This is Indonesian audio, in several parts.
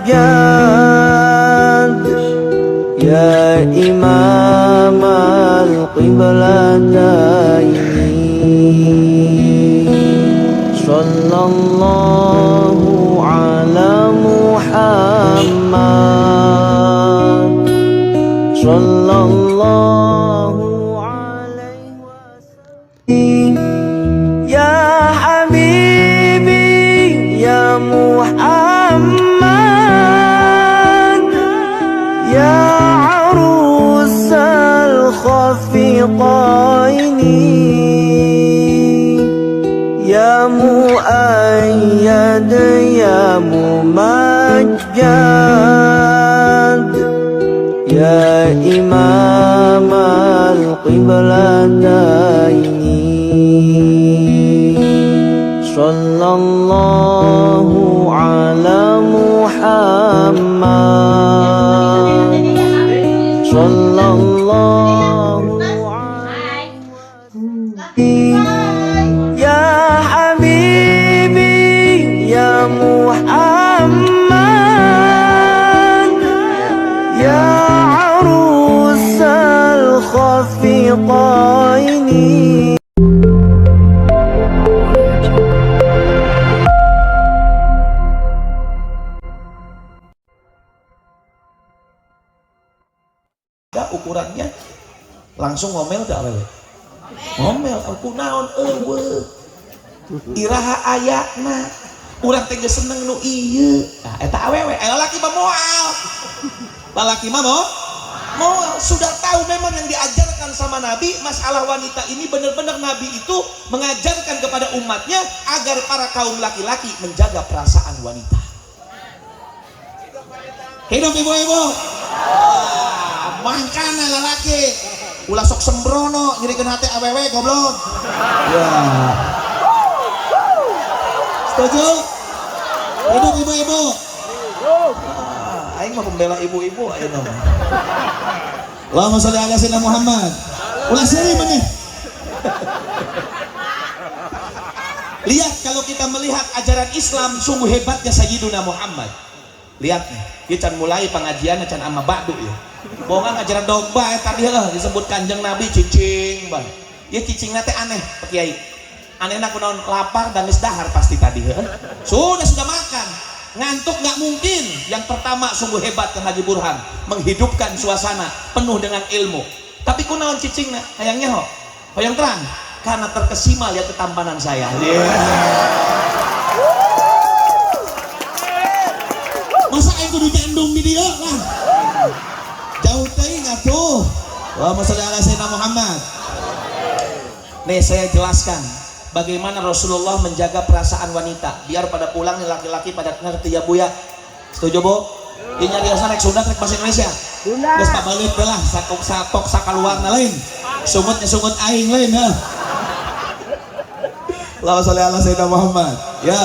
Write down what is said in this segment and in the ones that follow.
مجاد يا إمام القبلتين صلى الله على محمد صلى الله عليه وسلم يا حبيبي يا محمد يا عروس الخفقين يا مؤيد يا ممجد يا إمام القبلتين صلى الله على محمد صلى الله عليه وسلم يا حبيبي يا محمد يا عروس الخفقين ukurannya langsung ngomel gak wewe? Ngomel, aku naon eueuh. Iraha ayatna. Urang teh geus seneng nu ieu. Nah, eta awewe, lalaki mah moal. Lalaki mah moal. Sudah tahu memang yang diajarkan sama Nabi, masalah wanita ini benar-benar Nabi itu mengajarkan kepada umatnya agar para kaum laki-laki menjaga perasaan wanita. Hidup ibu-ibu. Mangkana lalaki ulah sok sembrono nyirikeun hati awewe goblok ya. Setuju? Hidup ibu-ibu. Aing mah pembela ibu-ibu ayeuna mah. Allahumma sholli ala sayyidina Muhammad. Ulah seri benih. Lihat kalau kita melihat ajaran Islam sungguh hebatnya Sayyiduna Muhammad. Lihat nih, dia can mulai pengajian can ama ba'du ya. Bohongan ajaran dogma tadi lah disebut kanjeng Nabi cicing bang. Ya cicing nate aneh Pak Kiai. Anehna kunaon lapar dan geus dahar pasti tadi sudah makan. Ngantuk nggak mungkin. Yang pertama sungguh hebat ke Haji Burhan menghidupkan suasana penuh dengan ilmu. Tapi kunaon cicingna hayangnya hoyong terang karena terkesima lihat ketampanan saya. Masa aing kudu jandung di dia lah. Jauh teuing atuh. Allahumma sholli ala sayyidina Muhammad. Nih saya jelaskan bagaimana Rasulullah menjaga perasaan wanita biar pada pulang nih laki-laki pada ngerti ya Bu ya. Setuju Bu? Ini nyari asal naik Sunda naik bahasa Indonesia. Geus pabalik lah sakok sakaluarna lain. Sumutnya sumut aing lain ya. Allahumma sholli ala sayyidina Muhammad. Ya.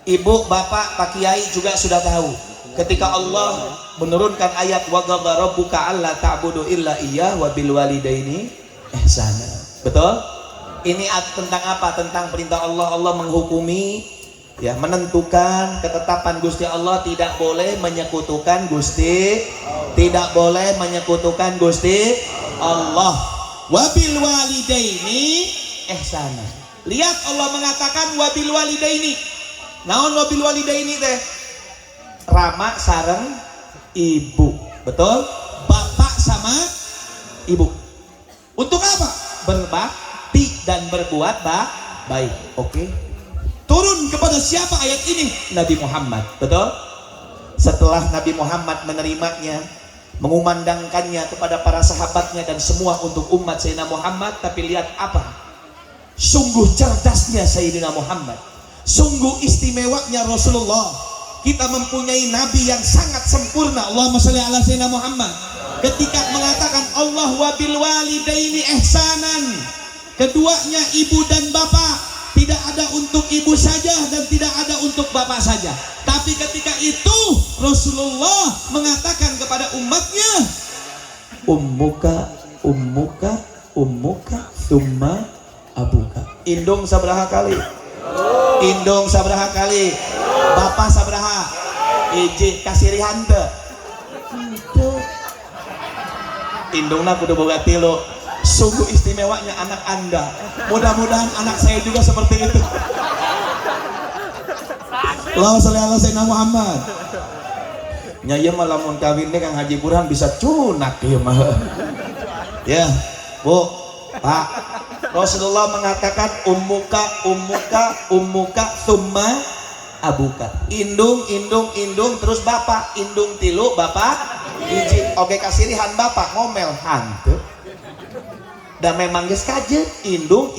Ibu, bapak, Pak Kiai juga sudah tahu. Ketika Allah menurunkan ayat wa qadara rabbuka alla ta'budu illa iyyah wa bil walidaini ihsana. Betul? Ini tentang apa? Tentang perintah Allah. Allah menghukumi ya, menentukan ketetapan Gusti Allah tidak boleh menyekutukan Gusti, tidak boleh menyekutukan Gusti Allah. Wa bil walidaini ihsana. Lihat Allah mengatakan wa bil walidaini. Naon wabil walidaini teh? Rama sareng ibu. Betul? Bapak sama ibu. Untuk apa? Berbakti dan berbuat baik. Oke. Turun kepada siapa ayat ini? Nabi Muhammad. Betul? Setelah Nabi Muhammad menerimanya, mengumandangkannya kepada para sahabatnya dan semua untuk umat Sayyidina Muhammad, tapi lihat apa? Sungguh cerdasnya Sayyidina Muhammad. Sungguh istimewanya Rasulullah. Kita mempunyai Nabi yang sangat sempurna. Allahumma sholli ala sayyidina Muhammad. Ketika mengatakan Allah wabil walidaini ihsanan, keduanya ibu dan bapak, tidak ada untuk ibu saja dan tidak ada untuk bapak saja. Tapi ketika itu Rasulullah mengatakan kepada umatnya, ummuka ummuka ummuka summa abuka. Indung sabaraha kali? Indung sabaraha kali? Bapak sabaraha? Iji kasirihan teu. Indungna kudu boga tilu. Sungguh istimewanya anak Anda. Mudah-mudahan anak saya juga seperti itu. Allahumma sholli ala sayyidina Muhammad. Nya ieu mah lamun kawin teh Kang Haji Burhan bisa cunak ieu mah. Ya, Bu, Pak. Rasulullah mengatakan ummuka summa abuka. Indung terus bapak. Indung tilu bapak hiji. Oke kasirihan bapak ngomel hanteu. Dan memang geus kajeut indung.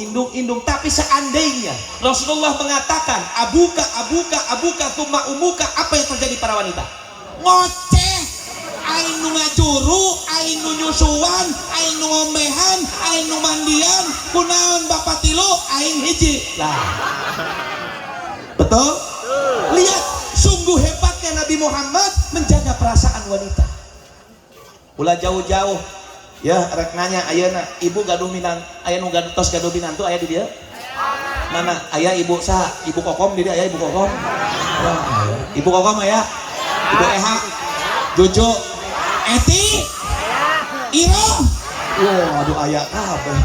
Tapi seandainya Rasulullah mengatakan abuka summa ummuka, apa yang terjadi para wanita? Ngoceh, aing nu ngajuru, aing nu nyusuan, aing nu ngomehan, aing nu mandian, kunaon bapak tilu, aing hiji. Lah. Betul? Lihat, sungguh hebatnya Nabi Muhammad menjaga perasaan wanita. Ulah jauh-jauh. Ya, rek nanya ayeuna ibu gaduh minang, aya nu tos gaduh minantu aya di dia? Mana? Aya ibu saha? Ibu Kokom di dia aya ibu Kokom. Ibu Kokom aya? Ibu Eha, Jojo, Eti, Iro. Aduh aya kabeh.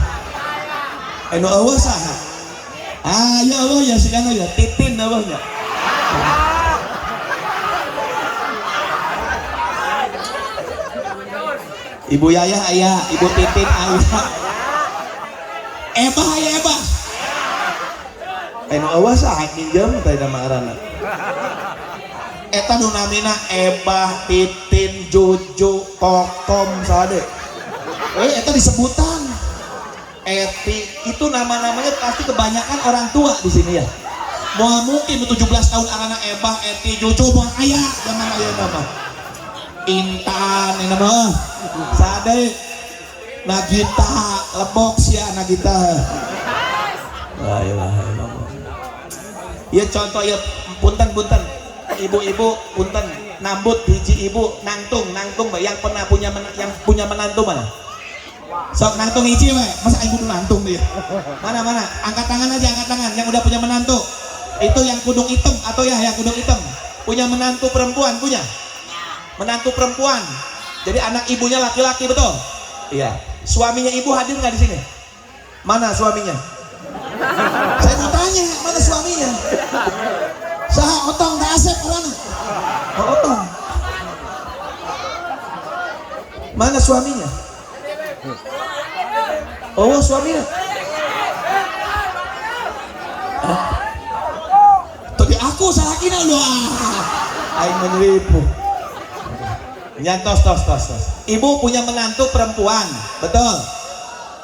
Anu eueuh saha? Ya eueuh ya sigana ya Titin eueuh nya. Ibu Yaya aya, Ibu Titin aya. Eba aya Eba. Anu eueuh saha minjem teh nama aranna. Eta nu namina Ebah, Titin, Jojo, Kokom, sade. Eta disebutan. Eti itu nama-namanya pasti kebanyakan orang tua di sini ya. Mau mungkin 17 tahun anak Ebah, Eti, Jojo, mau ayah zaman ayah nama. Intan, ini nama. Sade, Nagita, Lebok sia Nagita. La ilaha illallah. Ya contoh ya punten. Ibu-ibu punten nambut hiji ibu nangtung yang pernah punya menantu mana? Sok nangtung hiji we, masa aing kudu nangtung dia. Mana angkat tangan aja yang udah punya menantu. Itu yang kudung hitam atau ya yang kudung hitam. Punya menantu perempuan punya. Menantu perempuan. Jadi anak ibunya laki-laki betul? Iya. Suaminya ibu hadir nggak di sini? Mana suaminya? Saya mau tanya, mana suaminya? Saha otong tak asep mana? Otong. Mana suaminya? Oh suaminya. Tadi aku salah kina lu aing menipu. Nyantos tos. Ibu punya menantu perempuan, betul?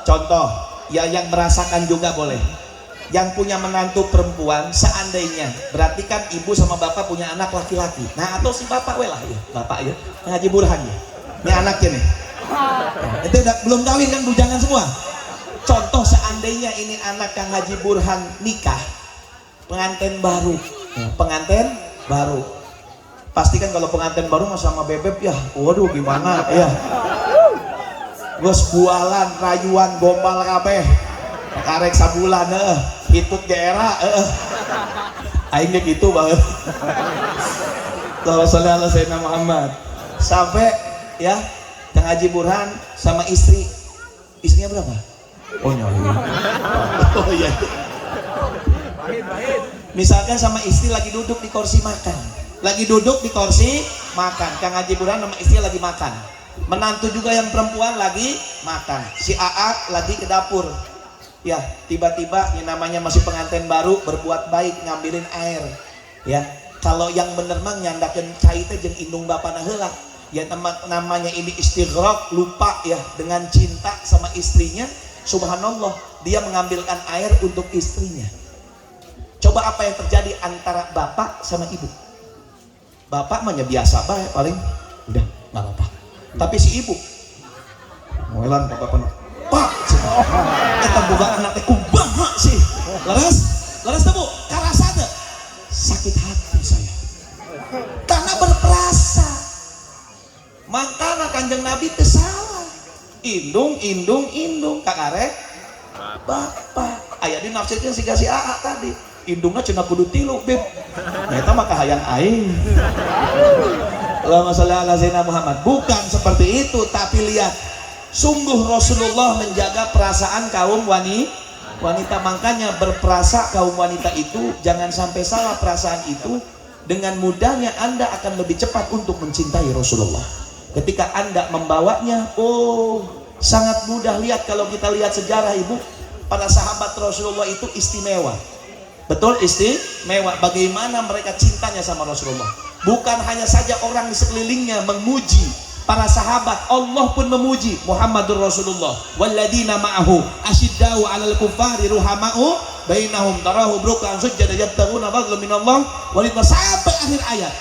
Contoh, ya yang merasakan juga boleh. Yang punya menantu perempuan seandainya berarti kan ibu sama bapak punya anak laki-laki. Nah atau si bapak we lah ya, bapak ya, Haji Burhan ya. Ini anaknya nih. Itu udah belum kawin kan bujangan semua. Contoh seandainya ini anak Kang Haji Burhan nikah, pengantin baru. Pasti kan kalau pengantin baru sama bebek ya, waduh gimana ya. Gos bualan, rayuan, gombal kabeh. Karek sabulan hitut daerah aing gitu banget. Allahumma sholli ala sayyidina Muhammad. Sampai ya Kang Haji Burhan sama istrinya berapa? Oh nyoy. Oh iya. Misalkan sama istri lagi duduk di kursi makan. Kang Haji Burhan sama istri lagi makan. Menantu juga yang perempuan lagi makan. Si AA lagi ke dapur. Ya, tiba-tiba yang namanya masih pengantin baru berbuat baik ngambilin air. Ya, kalau yang bener mah nyandakeun cai teh jeung indung bapana heula. Ya namanya ini istighraq, lupa ya dengan cinta sama istrinya. Subhanallah, dia mengambilkan air untuk istrinya. Coba apa yang terjadi antara bapak sama ibu? Bapak mah biasa bae paling udah enggak apa-apa. Tapi si ibu moelan bapak penuh. Pak, kita buka anak teh kumaha sih. Leres teh Bu, karasa teh sakit hati saya. Karena berperasa. Mangkana Kanjeng Nabi teh salah. Indung kakarek bapak. Aya dinafsirkeun siga si AA tadi. indungna cenah kudu tilu bib eta mah kahayang aing. Allahumma shalli ala sayyidina Muhammad. Bukan seperti itu, tapi lihat, sungguh Rasulullah menjaga perasaan kaum wanita. Makanya berperasa kaum wanita itu jangan sampai salah perasaan itu. Dengan mudahnya Anda akan lebih cepat untuk mencintai Rasulullah. Ketika Anda membawanya, sangat mudah. Lihat, kalau kita lihat sejarah ibu, para sahabat Rasulullah itu istimewa. Betul, istimewa. Bagaimana mereka cintanya sama Rasulullah. Bukan hanya saja orang di sekelilingnya memuji para sahabat, Allah pun memuji Muhammadur Rasulullah. Walladzina ma'ahu asyiddau 'alal kuffari ruhamau bainahum tarahu ruk'an sujada yabtaghuna fadlan minallah sampai akhir ayat.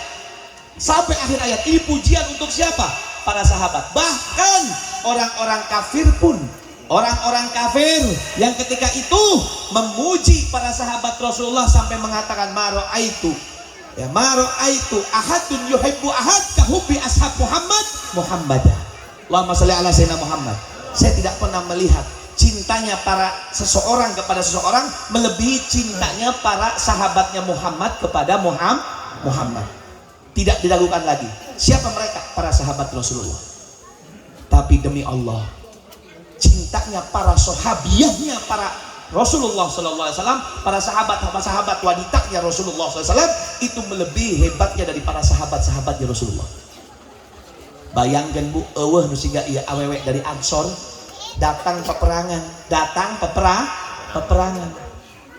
Sampai akhir ayat ini pujian untuk siapa? Para sahabat. Bahkan orang-orang kafir pun, orang-orang kafir yang ketika itu memuji para sahabat Rasulullah sampai mengatakan maro'aitu ahadun yuhibbu ahad kahubbi ashab Muhammadah. Allahumma shalli ala sayyidina Muhammad. Saya tidak pernah melihat cintanya para seseorang kepada seseorang melebihi cintanya para sahabatnya Muhammad kepada Muhammad. Tidak diragukan lagi. Siapa mereka? Para sahabat Rasulullah. Tapi demi Allah, cintanya para sahabiahnya para Rasulullah SAW, para sahabat wanitanya Rasulullah SAW itu melebihi hebatnya dari para sahabat-sahabatnya Rasulullah. Bayangkan bu, nu siga ieu awewe dari Ansor datang peperangan,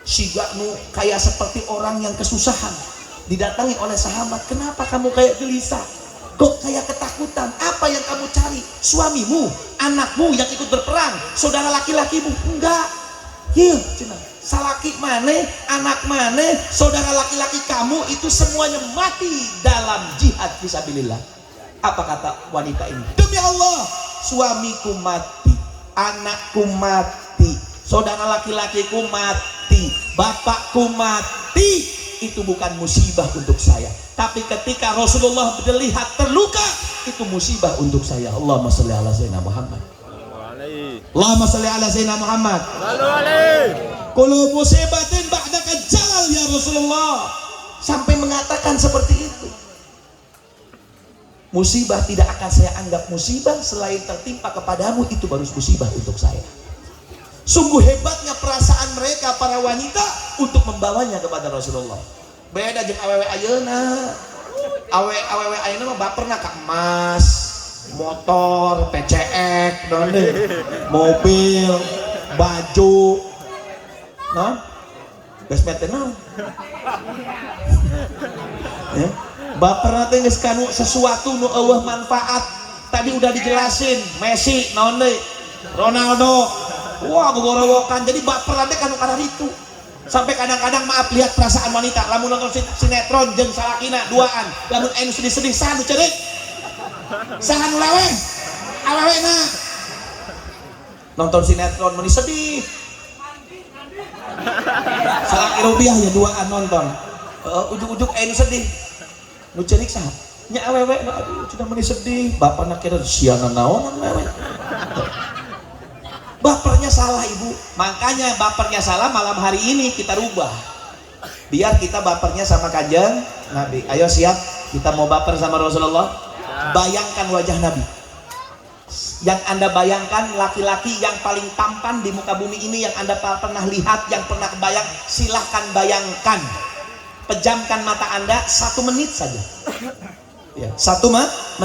siga nu kayak seperti orang yang kesusahan didatangi oleh sahabat. Kenapa kamu kayak gelisah? Kok kayak ketakutan? Apa yang kamu cari? Suamimu, anakmu yang ikut berperang, saudara laki-lakimu? Enggak. Iya, salaki mane, anak mane, saudara laki-laki kamu itu semuanya mati dalam jihad fisabilillah. Apa kata wanita ini? Demi Allah, suamiku mati, anakku mati, saudara laki-lakiku mati, bapakku mati. Itu bukan musibah untuk saya. Tapi ketika Rasulullah melihat terluka, itu musibah untuk saya. Allahumma shalli ala sayyidina Muhammad. Allahumma shalli ala sayyidina Muhammad. Kullu musibatin ba'daka jalal ya Rasulullah. Sampai mengatakan seperti itu. Musibah tidak akan saya anggap musibah selain tertimpa kepadamu, itu baru musibah untuk saya. Sungguh hebatnya perasaan mereka para wanita untuk membawanya kepada Rasulullah. Beda jeung awewe ayeuna. Awewe ayeuna mah baperna ka emas, motor, PCX, mobil, baju. Nah, besmet teh naon? Ya. Baperna teh geus kanu sesuatu nu eueuh manfaat. Tadi udah dijelasin, Messi naon deui? Ronaldo. Wah, gogorowokan. Jadi baperan teh kanu kana itu. Sampai kadang-kadang maaf lihat perasaan wanita lamun nonton sinetron jeung salakina duaan, lamun anu sedih-sedih saha nu ceurik? Saha nu leweng? Awewena. Nonton sinetron meni sedih. Salaki rupiah ya duaan nonton. Ujuk-ujuk anu sedih. Nu ceurik saha? Nya awewe, aduh cenah meni sedih. Bapana kira siana naon awewe. Bapernya salah ibu, makanya bapernya salah. Malam hari ini kita rubah, biar kita bapernya sama kanjeng Nabi. Ayo siap, kita mau baper sama Rasulullah. Bayangkan wajah Nabi. Yang anda bayangkan laki-laki yang paling tampan di muka bumi ini yang anda pernah lihat, yang pernah kebayang, silahkan bayangkan. Pejamkan mata anda 1 menit saja. Ya, 1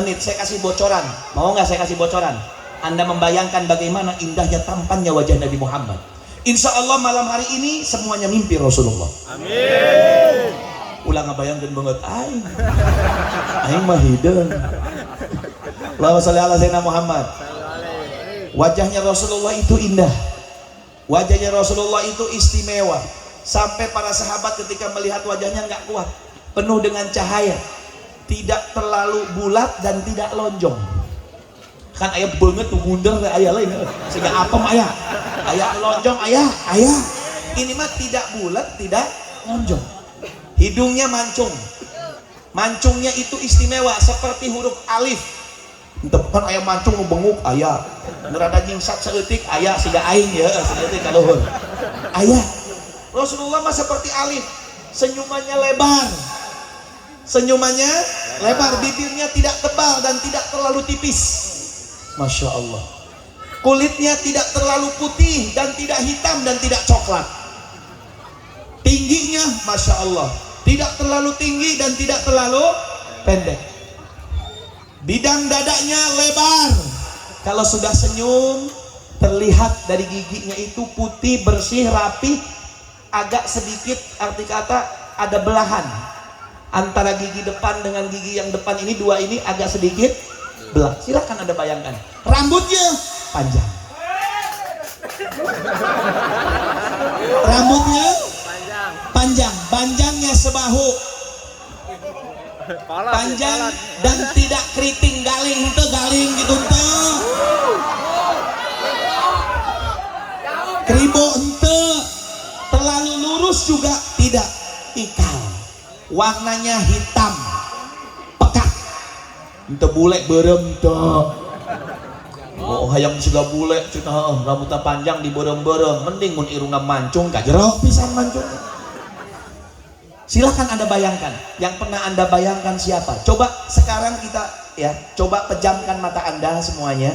menit. Saya kasih bocoran. Mau nggak saya kasih bocoran? Anda membayangkan bagaimana indahnya tampannya wajah Nabi Muhammad. Insya Allah malam hari ini semuanya mimpi Rasulullah. Amin. Ulang ngabayangkeun banget aing. Aing mah hideung. Allahumma shalli ala sayyidina Muhammad. Wajahnya Rasulullah itu indah. Wajahnya Rasulullah itu istimewa. Sampai para sahabat ketika melihat wajahnya nggak kuat. Penuh dengan cahaya. Tidak terlalu bulat dan tidak lonjong. Kan ayah banget tuh bundar ayah lain sehingga apem ayah lonjong ayah ini mah tidak bulat tidak lonjong. Hidungnya mancungnya itu istimewa seperti huruf alif. Kan ayah mancung nu benguk ayah ngerada jingsat seeutik ayah sehingga aing ya seeutik ka luhur ayah Rasulullah mah seperti Alif, senyumannya lebar. Senyumannya lebar, bibirnya tidak tebal dan tidak terlalu tipis. Masya Allah. Kulitnya tidak terlalu putih dan tidak hitam dan tidak coklat. Tingginya Masya Allah, tidak terlalu tinggi dan tidak terlalu pendek. Bidang dadanya lebar. Kalau sudah senyum, terlihat dari giginya itu putih, bersih, rapi. Agak sedikit, arti kata ada belahan antara gigi depan dengan gigi yang depan ini, dua ini agak sedikit belah. Silahkan Anda bayangkan. Rambutnya panjang. Rambutnya panjang, panjangnya sebahu. Panjang dan tidak keriting, galing gitu tuh. Kribo ente, terlalu lurus juga tidak, ikal. Warnanya hitam, pekat. Ente bule berem tuh. Oh hayang siga bule cenah, rambutnya panjang di berem-berem, mending mun irungna mancung ka jerok pisan mancung. Silahkan Anda bayangkan, yang pernah Anda bayangkan siapa? Coba sekarang kita ya, coba pejamkan mata Anda semuanya.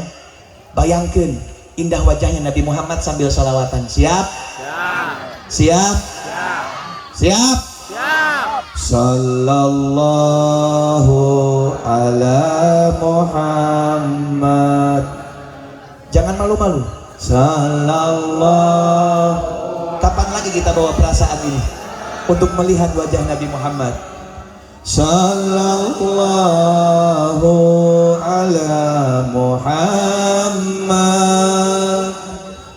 Bayangkan indah wajahnya Nabi Muhammad sambil sholawatan. Siap? Siap? Siap? Sallallahu ala Muhammad. Jangan malu-malu. Sallallahu. Kapan lagi kita bawa perasaan ini untuk melihat wajah Nabi Muhammad? Sallallahu ala Muhammad.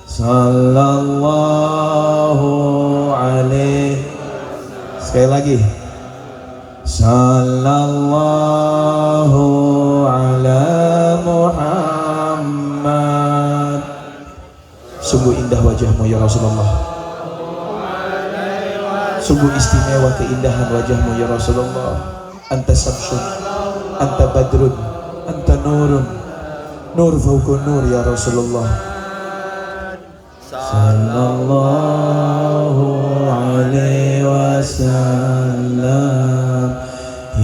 Sallallahu alaihi. Sekali lagi. Sallallahu ala Muhammad. Sungguh indah wajahmu ya Rasulullah. Sungguh istimewa keindahan wajahmu ya Rasulullah. Anta samsun, anta badrun, anta nurun, nur fauqa nur ya Rasulullah. Sallallahu alaihi wasallam.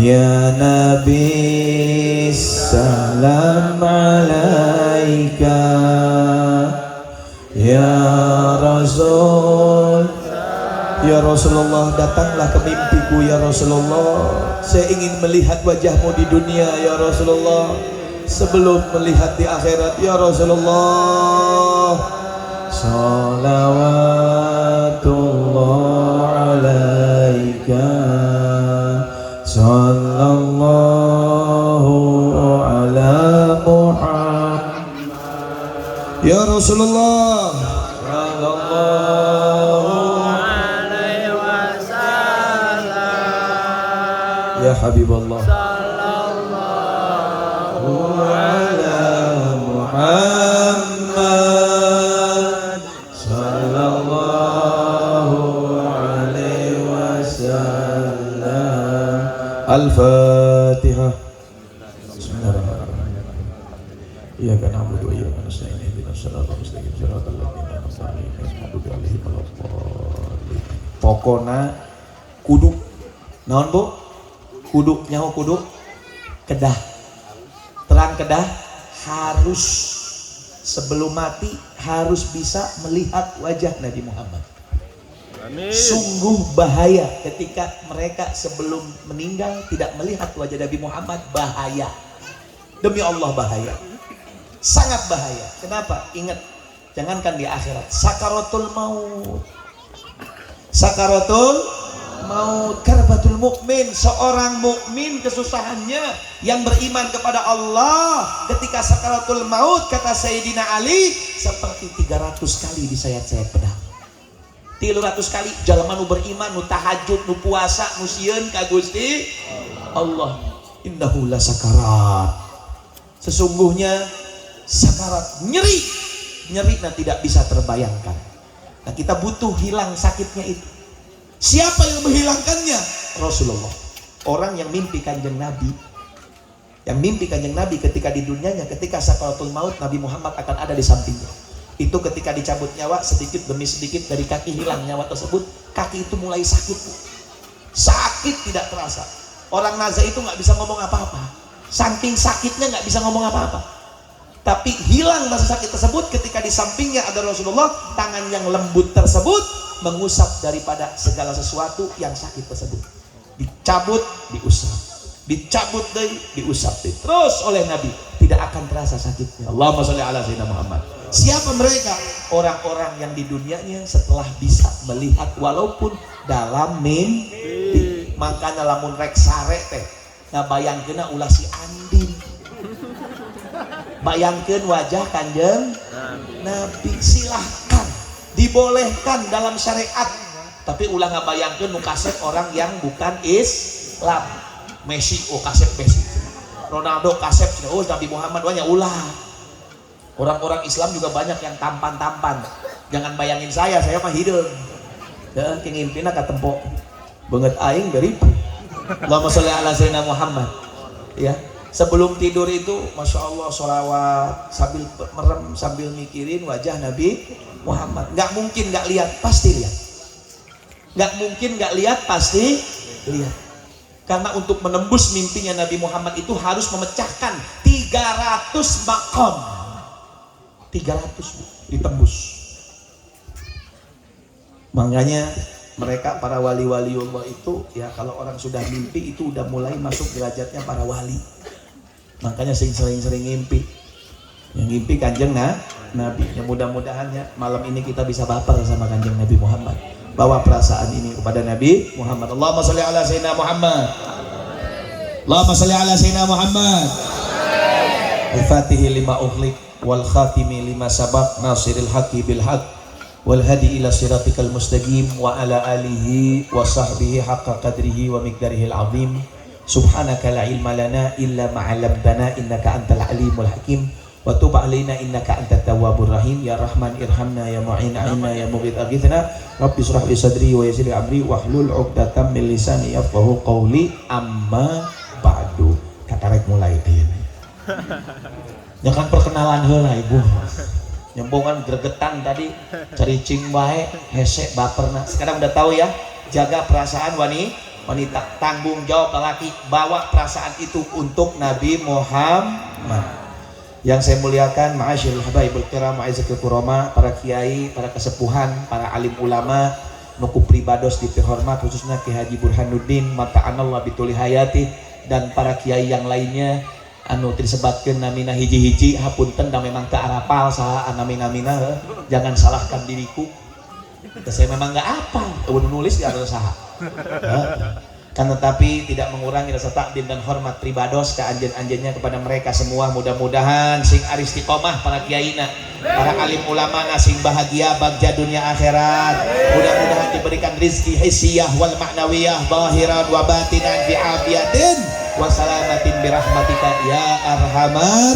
Ya Nabi salam alaika. Ya Rasul, ya Rasulullah, datanglah ke mimpiku ya Rasulullah. Saya ingin melihat wajahmu di dunia ya Rasulullah, sebelum melihat di akhirat ya Rasulullah. Salawatullah alaika. Sallallahu ala Muhammad. Ya Rasulullah. Sallallahu ya Habibullah. Sallallahu ala Muhammad. Sallallahu alaihi wasallam. Al-Fatihah. Bismillahirrahmanirrahim. Iyyaka na'budu wa iyyaka nasta'in. Ihdinas siratal mustaqim. Siratal ladzina an'amta 'alaihim ghairil maghdubi 'alaihim waladdallin. Pokona kudu naon Bu? Kudu nyaho kudu kedah. Terang kedah harus sebelum mati harus bisa melihat wajah Nabi Muhammad. Amin. Sungguh bahaya ketika mereka sebelum meninggal tidak melihat wajah Nabi Muhammad, bahaya. Demi Allah bahaya. Sangat bahaya. Kenapa? Ingat, jangankan di akhirat, sakaratul maut. Sakaratul maut, karbatul mukmin. Seorang mukmin kesusahannya yang beriman kepada Allah ketika sakaratul maut, kata Sayyidina Ali, seperti 300 kali disayat-sayat pedang. 300 kali jalma nu beriman, nu tahajud, nu puasa, nu sieun ka Gusti Allah. Innahu la sakarat. Sesungguhnya sakarat, nyeri. Nyerinya tidak bisa terbayangkan. Nah, kita butuh hilang sakitnya itu. Siapa yang menghilangkannya? Rasulullah. Orang yang mimpi kanjeng Nabi, yang mimpi kanjeng Nabi ketika di dunianya, ketika sakaratul maut, Nabi Muhammad akan ada di sampingnya. Itu ketika dicabut nyawa sedikit demi sedikit dari kaki hilang nyawa tersebut, kaki itu mulai sakit. Sakit tidak terasa. Orang nazar itu nggak bisa ngomong apa-apa. Saking sakitnya nggak bisa ngomong apa-apa. Tapi hilang rasa sakit tersebut ketika di sampingnya ada Rasulullah, tangan yang lembut tersebut mengusap daripada segala sesuatu yang sakit tersebut. Dicabut, diusap. Dicabut deh, diusap deh. Terus oleh Nabi, tidak akan terasa sakitnya. Allahumma sholli ala sayyidina Muhammad. Siapa mereka? Orang-orang yang di dunianya setelah bisa melihat walaupun dalam mimpi. Makanya lamun rek sare teh ngabayangkeunna ulah si Andin. Bayangkeun wajah Kanjeng Nabi. Silahkan, dibolehkan dalam syariat. Tapi ulah ngabayangkeun nu kasep orang yang bukan Islam. Messi, oh kasep Messi. Ronaldo kasep, oh Nabi Muhammad wanya ulah. Orang-orang Islam juga banyak yang tampan-tampan. Jangan bayangin saya mah hidung. Ya, kingimpina katempo. Banget aing dari. Allahumma sholli ala sayyidina Muhammad. Ya, sebelum tidur itu, masya Allah sholawat sambil merem sambil mikirin wajah Nabi Muhammad. Nggak mungkin nggak lihat, pasti lihat. Nggak mungkin nggak lihat, pasti lihat. Karena untuk menembus mimpinya Nabi Muhammad itu harus memecahkan 300 makom. 300 ditembus. Makanya mereka para wali-wali Allah itu ya kalau orang sudah mimpi itu udah mulai masuk derajatnya para wali. Makanya sering-sering ngimpi. Yang ngimpi Kanjeng Nabi. Ya mudah-mudahan ya malam ini kita bisa baper sama Kanjeng Nabi Muhammad. Bawa perasaan ini kepada Nabi Muhammad. Allahumma sholli ala sayyidina Muhammad. Allahumma sholli ala sayyidina Muhammad. Al-Fatihi lima ughliq wal khatimi lima sabaq nasiril haqqi bil haqq wal hadi ila siratikal mustaqim wa ala alihi wa sahbihi haqqa qadrihi wa miqdarihil azim. Subhanaka la ilma lana illa ma 'allamtana innaka antal alimul hakim wa tub alaina innaka antat tawwabur rahim. Ya Rahman irhamna ya Mu'in a'inna ya Mughith aghithna rabbi shrah li sadri wa yassir li amri wahlul 'uqdatam min lisani yafqahu qawli amma ba'du. Katarek mulai ayeuna. Ya kan perkenalan heula ibu. Nyembongan gregetan tadi caricing bae hese baperna. Sekarang udah tahu ya, jaga perasaan wanita, tanggung jawab lelaki, bawa perasaan itu untuk Nabi Muhammad. Yang saya muliakan, ma'asyiral habaibul kiram, ma'izzatul kurama, para kiai, para kesepuhan, para alim ulama, nuku pribados diterhormat, khususnya Ki Haji Burhanuddin mata'anallah bituli hayati, dan para kiai yang lainnya anu disebatkeun namina hiji-hiji hapunten da memang teu arapal saha namina jangan salahkan diriku. Saya memang enggak apal eueuh nulis di anu saha. Kan tetapi tidak mengurangi rasa takdim dan hormat pribados ke anjeun-anjeunnya kepada mereka semua. Mudah-mudahan sing ari istiqomah para kiaina, para alim ulama sing bahagia bagja dunia akhirat. Mudah-mudahan diberikan rizki hissiyah wal ma'nawiyah zahiran wa batinan bi afiatin wa salamatin bi rahmatika ya arhamar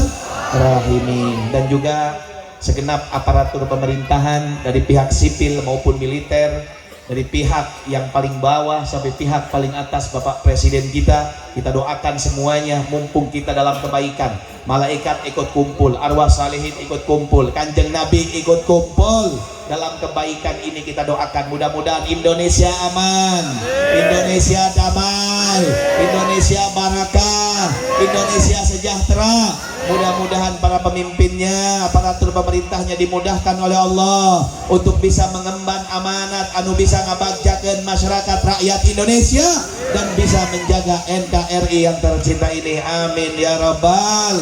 rahimin. Dan juga segenap aparatur pemerintahan dari pihak sipil maupun militer, dari pihak yang paling bawah sampai pihak paling atas, Bapak Presiden kita doakan semuanya mumpung kita dalam kebaikan. Malaikat ikut kumpul, arwah salihin ikut kumpul, Kanjeng Nabi ikut kumpul dalam kebaikan ini. Kita doakan mudah-mudahan Indonesia aman, Indonesia damai, Indonesia barakah, Indonesia sejahtera. Mudah-mudahan para pemimpinnya, aparatur pemerintahnya dimudahkan oleh Allah untuk bisa mengemban amanat anu bisa ngabagjakeun masyarakat rakyat Indonesia dan bisa menjaga NKRI yang tercinta ini. Amin ya rabbal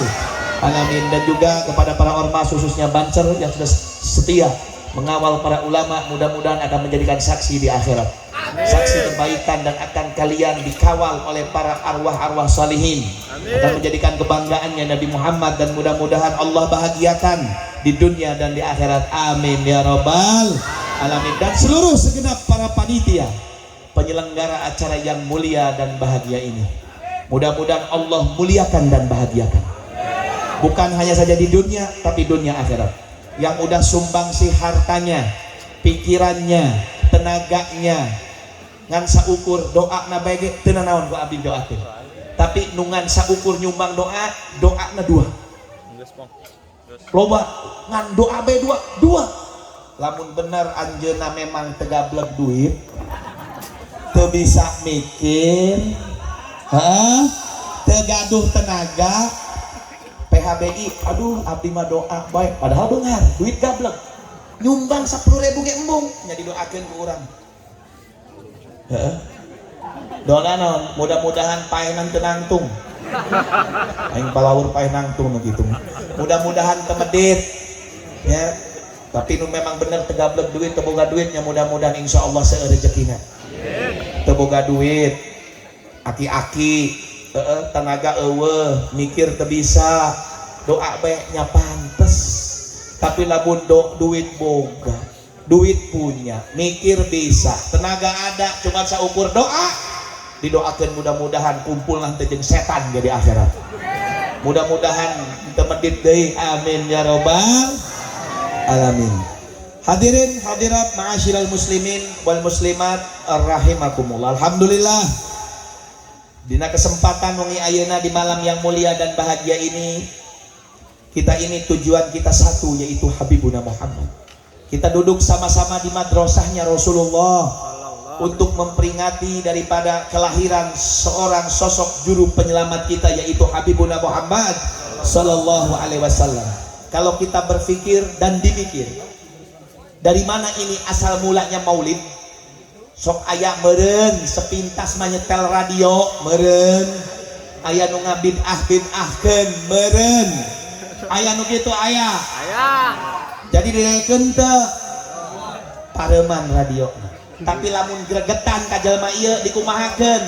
alamin. Dan juga kepada para ormas khususnya Banser yang sudah setia mengawal para ulama, mudah-mudahan akan menjadikan saksi di akhirat, saksi kebaikan, dan akan kalian dikawal oleh para arwah-arwah salihin. Akan menjadikan kebanggaannya Nabi Muhammad, dan mudah-mudahan Allah bahagiakan di dunia dan di akhirat. Amin ya rabbal alamin. Dan seluruh segenap para panitia penyelenggara acara yang mulia dan bahagia ini, mudah-mudahan Allah muliakan dan bahagiakan, bukan hanya saja di dunia tapi dunia akhirat. Yang udah sumbangsi hartanya, pikirannya, tenaganya, ngan saukur doa na baik teu naon ku abdi doakeun. Tapi nungan saukur nyumbang doa, doana dua. loba ngan doa be dua lamun bener anjeuna memang tegablek duit teu bisa mikir tegaduh tenaga PHBI aduh abdi mah doa bae padahal beungar duit gablek nyumbang 10.000 ge embung nya didoakeun ku urang doa non mudah-mudahan paenan teu nangtung aing palawur paeh nangtung gitu mudah-mudahan temedit ya tapi nu memang bener tegablek duit teboga duitnya mudah-mudahan insyaallah seueur rezekina teboga duit aki-aki tenaga eueuh mikir teu bisa doa bae nya pantes tapi lamun duit boga duit punya mikir bisa tenaga ada cuma saukur doa didoakeun mudah-mudahan kumpul nanti jeung setan jadi akhirat mudah-mudahan temedit deui amin ya robbal alamin. Hadirin hadirat ma'asyiral muslimin wal muslimat rahimakumullah. Alhamdulillah dina kesempatan wengi ayeuna di malam yang mulia dan bahagia ini kita ini tujuan kita satu yaitu Habibuna Muhammad. Kita duduk sama-sama di madrasahnya Rasulullah untuk memperingati daripada kelahiran seorang sosok juru penyelamat kita yaitu Habibuna Muhammad sallallahu alaihi wasallam. Kalau kita berpikir dan dipikir dari mana ini asal mulanya maulid sok aya meureun sepintas manyetel radio meureun aya nu ngabid'ah-bid'ahkeun meureun aya nu kitu aya jadi direkeun teu pareuman radio tapi lamun gregetan ka jalma ieu dikumahakeun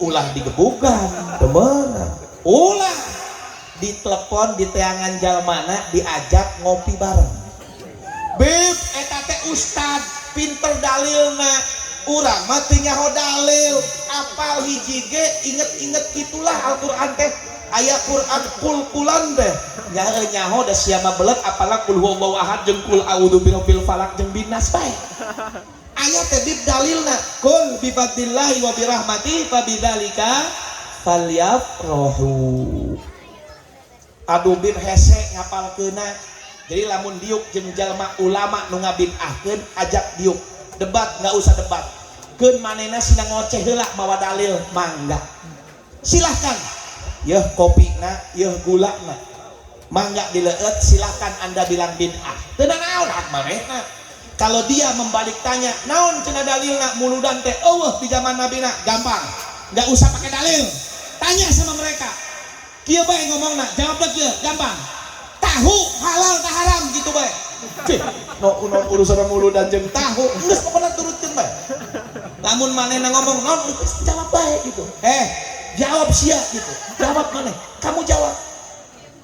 ulah digebukan teu meunang ulah ditelepon di teangan jalmana diajak ngopi bareng beb eta teh ustad pinter dalilna urang mah teu nyaho dalil apal hiji ge inget-inget gitulah Al-Qur'an teh aya Qur'an pul-pulan teh nyaho da sia mah beleg apalah qul huwallahu ahad jeung qul a'udzu birabbil falaq jeung binnas bae aya teh bib dalilna qul bi fadlillahi wa bi rahmatihi fa bidzalika falyafrahu aduh bib hese ngapalkeuna jadi lamun diuk jeung jalma ulama nu ngabid'ahkeun ajak diuk debat nggak usah debat keun manehna sina ngoceh heula mawa dalil mangga silahkan yeuh kopina yeuh gulana mangga dileueut silahkan anda bilang bid'ah teu naon hak manehna kalau dia membalik tanya naon cenah dalilna muludan teh eueuh di zaman nabina gampang nggak usah pakai dalil tanya sama mereka kieu bae ngomongna jawabna kieu gampang tahu halal tah haram gitu bae cih no urusan muludan jeung tahu geus pokona turutkeun bae lamun manehna ngomong naon jawab bae gitu jawab sia gitu jawab maneh kamu jawab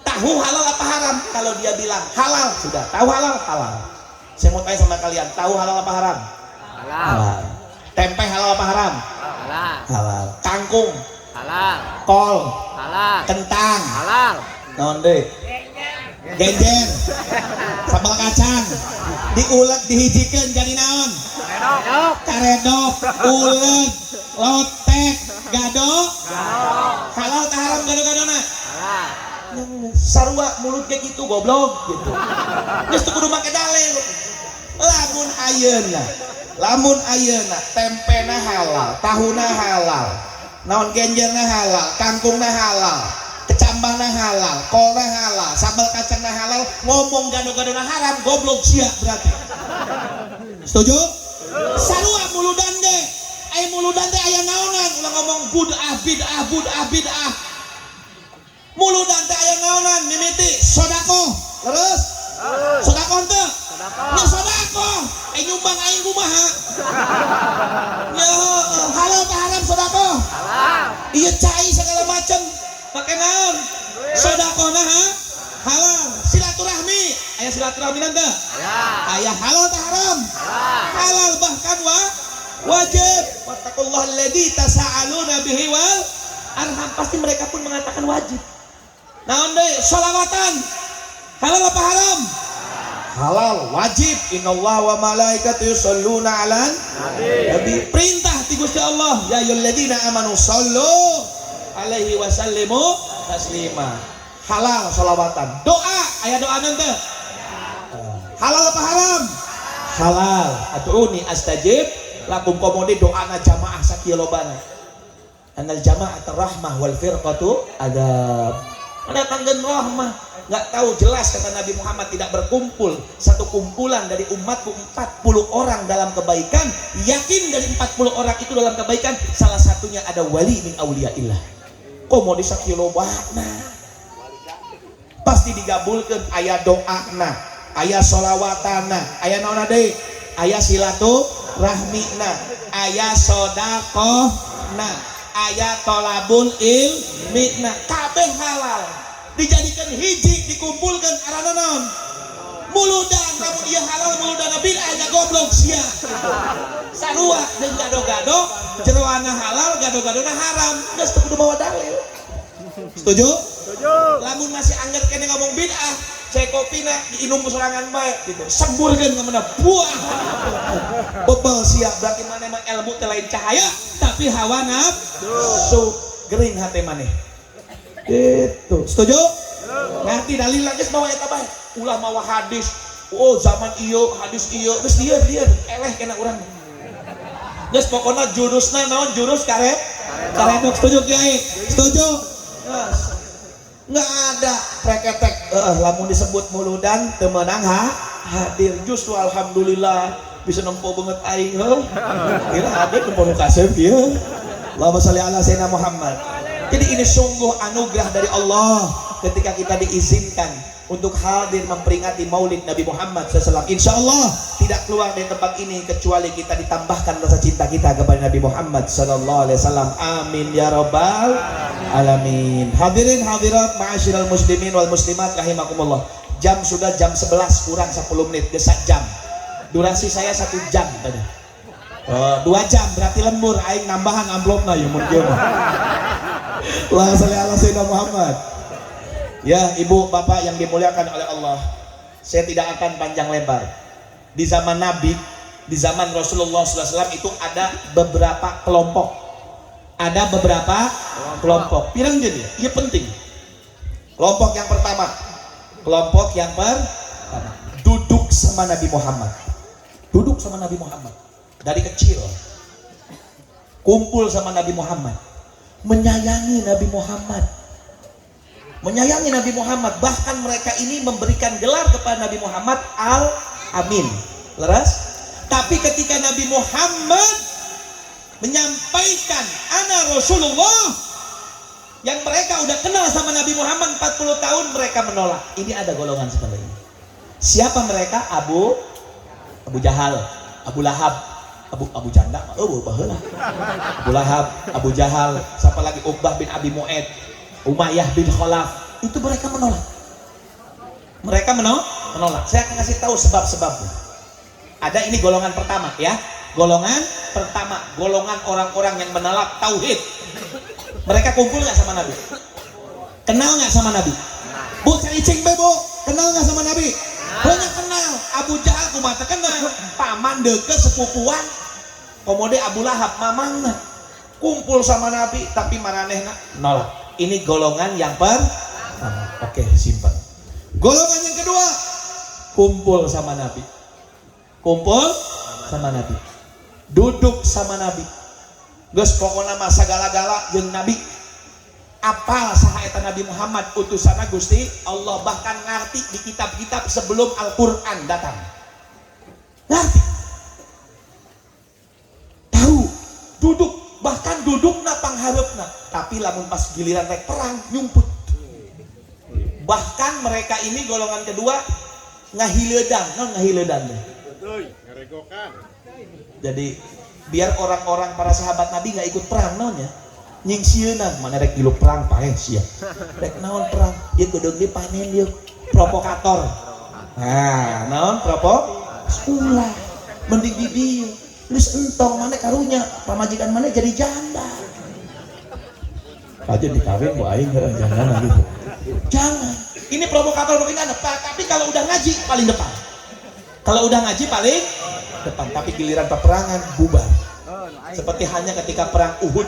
tahu halal apa haram kalau dia bilang halal sudah tahu halal saya mau tanya sama kalian tahu halal apa haram halal tempe halal apa haram halal kangkung halal kol halal kentang halal naon deui genjer sambal kacang diuleg dihijikeun jadi naon karedok uleg lotek gado halal tah haram gado-gadona sarua mulut kayak gitu goblok gitu geus teu kudu make dalil lamun ayeuna tempena halal tahuna halal naon genjerna halal kangkungna halal kecambahna halal kolna halal sambal kacangna halal ngomong gado-gadona haram goblok sia berarti setuju sarua muludan deh muludan teh aya naonan ulah ngomong bid'ah muludan teh aya naonan mimiti sedekah terus sedekah teh nya sedekah nyumbang aing kumaha nya halal teh haram sedekah halal ieu cai segala macam pakai naon sedekahna halal silaturahmi aya silaturahmi teh aya halal teh haram halal bahkan wajib wattaqullaha alladzi tasaaluna bihi wal arham pasti mereka pun mengatakan wajib naon deui sholawatan halal apa haram halal wajib innallaha wa malaikatahu yusholluna 'alan nabi perintah ti Gusti Allah ya ayyuhalladzina amanu shollu alaihi wasallimu taslima halal sholawatan doa Aya doa nanti. Halal apa haram? Halal. Atuuni astajib lakum komodi doana jamaah sakieu lobana. Anal jamaah rahmah wal firqatu adab. Mendatangkan rahmah. Nggak tahu jelas kata Nabi Muhammad tidak berkumpul satu kumpulan dari umatku 40 orang dalam kebaikan. Yakin dari 40 orang itu dalam kebaikan salah satunya ada wali min auliyaillah. Komodi sakieu lobana. Pasti digabulkan aya doana, aya solawatana, aya naon deui, aya silaturahmina, aya sodakohna, aya tolabul ilmina, kabeh halal. Dijadikan hiji, dikumpulkan arana naon? Muludan, namun ieu halal muludan bid'ah nya goblok sia. Sarua jeung gado-gado, jeroana halal, gado-gadona haram. Geus teu kudu bawa dalil. Setuju? Setuju. Lamun masih anggar kene ngomong bid'ah, cek kopina diinum sorangan bae gitu. Semburkeun ngamana buah. Bebel sia berarti maneh mah ilmu teh lain cahaya, tapi hawa nafsu gering hate maneh. Gitu. Setuju? Ngerti dalil lagi bawa eta bae. Ulah mawa hadis. Oh, zaman ieu hadis ieu geus dia eleh kena urang. Geus pokona jurusna naon jurus karet. Karetok setuju Kiai? Setuju? Yes. Nggak ada preketek lamun disebut muludan teu meunang hadir. Justru alhamdulillah bisa nempo banget aing heuh. Kira hadir nempo nu kasep ieu. Allahumma shalli ala sayyidina Muhammad. Jadi ini sungguh anugerah dari Allah ketika kita diizinkan untuk hadir memperingati Maulid Nabi Muhammad SAW. Insya Allah tidak keluar dari tempat ini kecuali kita ditambahkan rasa cinta kita kepada Nabi Muhammad SAW. Amin ya rabbal alamin. Hadirin hadirat ma'asyiral muslimin wal muslimat rahimakumullah. Jam sudah jam 11 kurang 10 menit, gesak jam. Durasi saya 1 jam tadi. 2 jam berarti lembur aing nambahan amplopna ya mun kieu mah. Allahumma shalli ala sayyidina Muhammad. Ya, ibu, bapak yang dimuliakan oleh Allah, saya tidak akan panjang lebar. Di zaman Nabi, di zaman Rasulullah SAW itu ada beberapa kelompok. Ada beberapa kelompok. Pirang jadi, iya penting. Kelompok yang pertama, duduk sama Nabi Muhammad. Duduk sama Nabi Muhammad dari kecil. Kumpul sama Nabi Muhammad. Menyayangi Nabi Muhammad. Menyayangi Nabi Muhammad, bahkan mereka ini memberikan gelar kepada Nabi Muhammad Al-Amin. Leras? Tapi ketika Nabi Muhammad menyampaikan ana Rasulullah, yang mereka udah kenal sama Nabi Muhammad 40 tahun, mereka menolak. Ini ada golongan seperti ini. Siapa mereka? Abu Jahal, Abu Lahab, Abu Janda, baheula. Abu Lahab, Abu Jahal, siapa lagi? Uqbah bin Abi Mu'aid, Umayyah bin Khalaf. Itu mereka menolak. Mereka menolak. Saya akan kasih tahu sebab-sebabnya. Ada ini golongan pertama ya. Golongan pertama, golongan orang-orang yang menolak tauhid. Mereka kumpul nggak sama Nabi? Kenal nggak sama Nabi? Bu, cari cing be, Bu. Kenal nggak sama Nabi? Banyak kenal. Abu Jahal kumata kenal. Paman deket sepupuan. Komode Abu Lahab mamangna. Kumpul sama Nabi tapi maranehna nolak. Ini golongan yang pertama. Oke, simpan. Golongan yang kedua, kumpul sama Nabi. Kumpul sama Nabi. Duduk sama Nabi. Geus pokona mah sagala-gala jeung Nabi. Apal saha eta Nabi Muhammad utusanna Gusti Allah, bahkan ngarti di kitab-kitab sebelum Al-Qur'an datang. Ngarti. Tahu, duduk, bahkan dudukna panghareupna. Tapi lamun pas giliran rek perang nyumput. Bahkan mereka ini golongan kedua ngahileudang, ngahileudang. Jadi biar orang-orang para sahabat Nabi nggak ikut perang naonnya, nyingsieunang mana rek gilu perang paeh sia. Rek naon perang? Ieu kudu dipanen ieu provokator. Nah, naon ulah mending di dieu. Geus entong mana karunya pamajikan mana jadi janda. Aja dikawin bu aing jangan gitu. Jangan. Ini provokator begini tapi kalau udah ngaji paling depan. Kalau udah ngaji paling depan, tapi giliran peperangan bubar. Seperti hanya ketika perang Uhud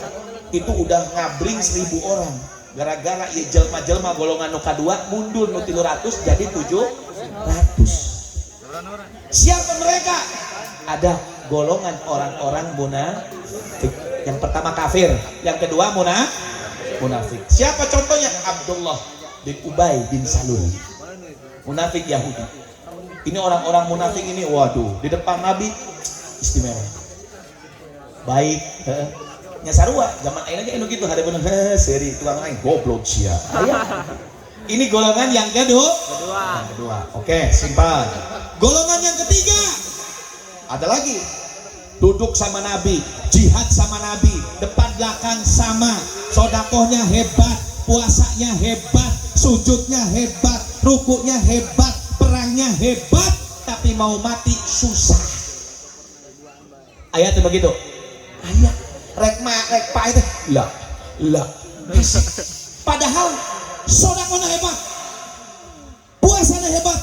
itu udah ngabring 1000 orang. gara-gara ieu jelma-jelma golongan nu kadua mundur nu 300 jadi 700. Siapa mereka? Ada golongan orang-orang munafik. Yang pertama kafir, yang kedua munafik. Siapa contohnya? Abdullah bin Ubay bin Salul, munafik Yahudi. Ini orang-orang munafik ini, waduh, di depan Nabi istimewa, baik. Nya sarua zaman ayeuna ge anu kitu hadapan seri tukang lain goblok sia. Ini golongan yang kedua. Oke, simpan. Golongan yang ketiga ada lagi, duduk sama Nabi, jihad sama Nabi, depan belakang sama, sodakohnya hebat, puasanya hebat, sujudnya hebat, rukuknya hebat, perangnya hebat, tapi mau mati susah. Ayatnya begitu. Ayat rek pa itu lah. Padahal sodakohnya hebat, puasanya hebat,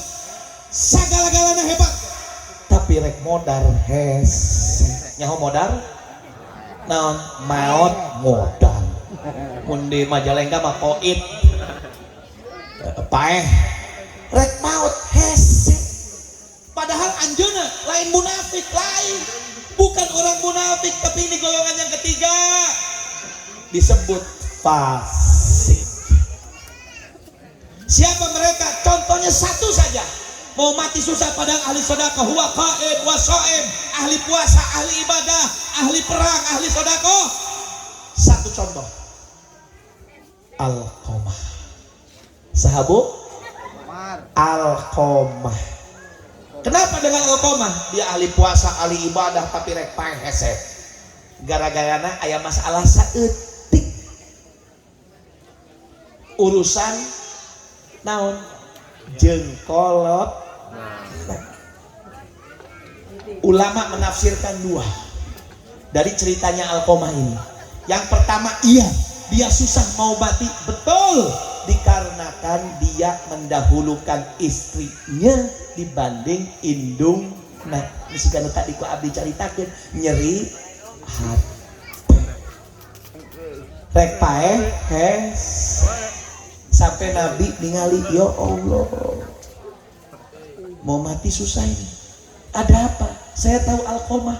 segala-galanya hebat, tapi rek modar hese. Nyaho modar naon maot modal mundi Majalengka mah koit paeh rek maot hese. Padahal anjeunna lain munafik, lain, bukan orang munafik, tapi ini golongan yang ketiga disebut fasik. Siapa mereka? Contohnya satu saja, mau mati susah padahal ahli sedekah, huwa qaim wa shaim, ahli puasa, ahli ibadah, ahli perang, ahli sedekah. Satu contoh, Alqamah. Sahabu Alqamah. Kenapa dengan Alqamah? Dia ahli puasa, ahli ibadah, tapi rek paeh hese. Gara-garana aya masalah saeutik. Urusan naon? Jengkolot. Ulama menafsirkan dua dari ceritanya Alqamah ini. Yang pertama, iya, dia susah mau mati, betul, dikarenakan dia mendahulukan istrinya dibanding indung. Nah, misalkan tadi ku abdi caritakeun nyeri hati. Rek paeh sampai Nabi ningali, ya Allah, mau mati susah ini. Ada apa? Saya tahu Alqamah.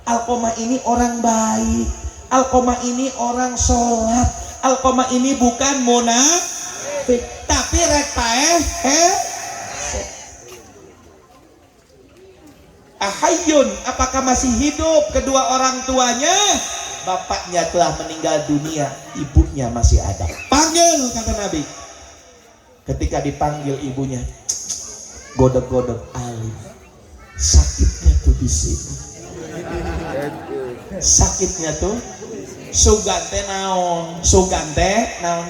Alqamah ini orang baik. Alqamah ini orang sholat. Alqamah ini bukan munafik. Tapi rek paeh Ahayun, apakah masih hidup kedua orang tuanya? Bapaknya telah meninggal dunia, ibunya masih ada. Panggil, kata Nabi. Ketika dipanggil ibunya, godok-godok alim. Sakitnya tuh di sini. Sakitnya tuh sugante naon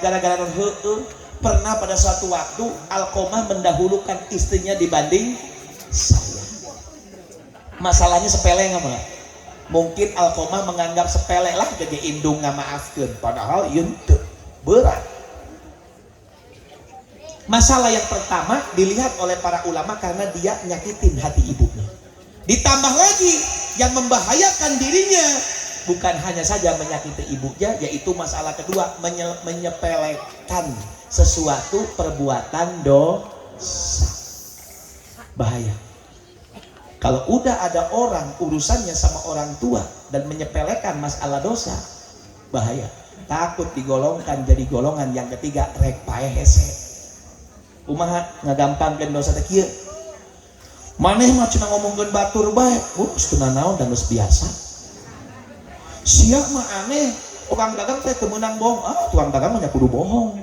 gara-gara heueuh. Pernah pada suatu waktu Alqamah mendahulukan istrinya dibanding saya. Masalahnya sepele nggak malah? Mungkin Alqamah menganggap sepele lah, jadi indung ngamaafkeun, padahal ieu teu berat. Masalah yang pertama dilihat oleh para ulama karena dia nyakitin hati ibunya. Ditambah lagi yang membahayakan dirinya bukan hanya saja menyakiti ibunya, yaitu masalah kedua, menyepelekan sesuatu perbuatan dosa. Bahaya. Kalau udah ada orang urusannya sama orang tua dan menyepelekan masalah dosa, bahaya. Takut digolongkan jadi golongan yang ketiga, rek paeh hese. Kumaha ngagampangkeun dosa teh kieu. Maneh mah cenah ngomongkeun batur bae, geus teu naon dan geus biasa. Sia mah aneh, tukang dagang teh teu meunang bohong. Tukang dagang mah nya kudu bohong.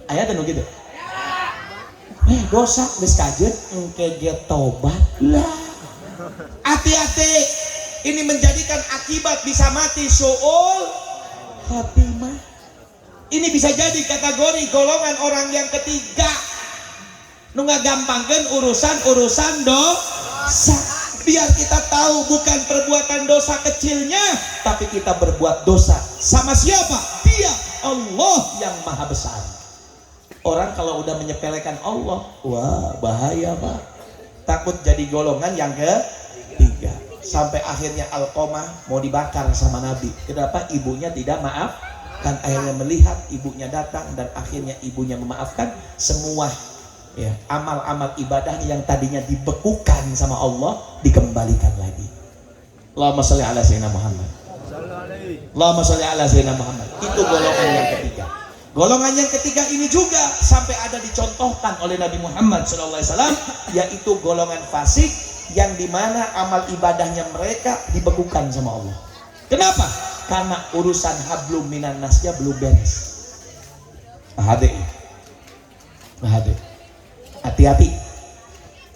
Aya teh nu kitu. Dosa geus kajeut engke ge tobat lah. Hati-hati, ini menjadikan akibat bisa mati suul khatimah. Ini bisa jadi kategori golongan orang yang ketiga. Nu ngagampangkeun urusan dosa. Biar kita tahu bukan perbuatan dosa kecilnya, tapi kita berbuat dosa sama siapa? Dia, Allah yang maha besar. Orang kalau udah menyepelekan Allah, wah bahaya Pak. Takut jadi golongan yang ketiga. Sampai akhirnya Alqamah mau dibakar sama Nabi. Kenapa? Ibunya tidak dan akhirnya melihat ibunya datang dan akhirnya ibunya memaafkan semua ya amal-amal ibadahnya yang tadinya dibekukan sama Allah dikembalikan lagi. Allahumma sholli ala sayyidina Muhammad. Allahumma sholli ala sayyidina Muhammad. Itu golongan yang ketiga. Golongan yang ketiga ini juga sampai ada dicontohkan oleh Nabi Muhammad SAW, yaitu golongan fasik yang dimana amal ibadahnya mereka dibekukan sama Allah. Kenapa? Karena urusan hablum minan nasnya belum beres. Hati-hati.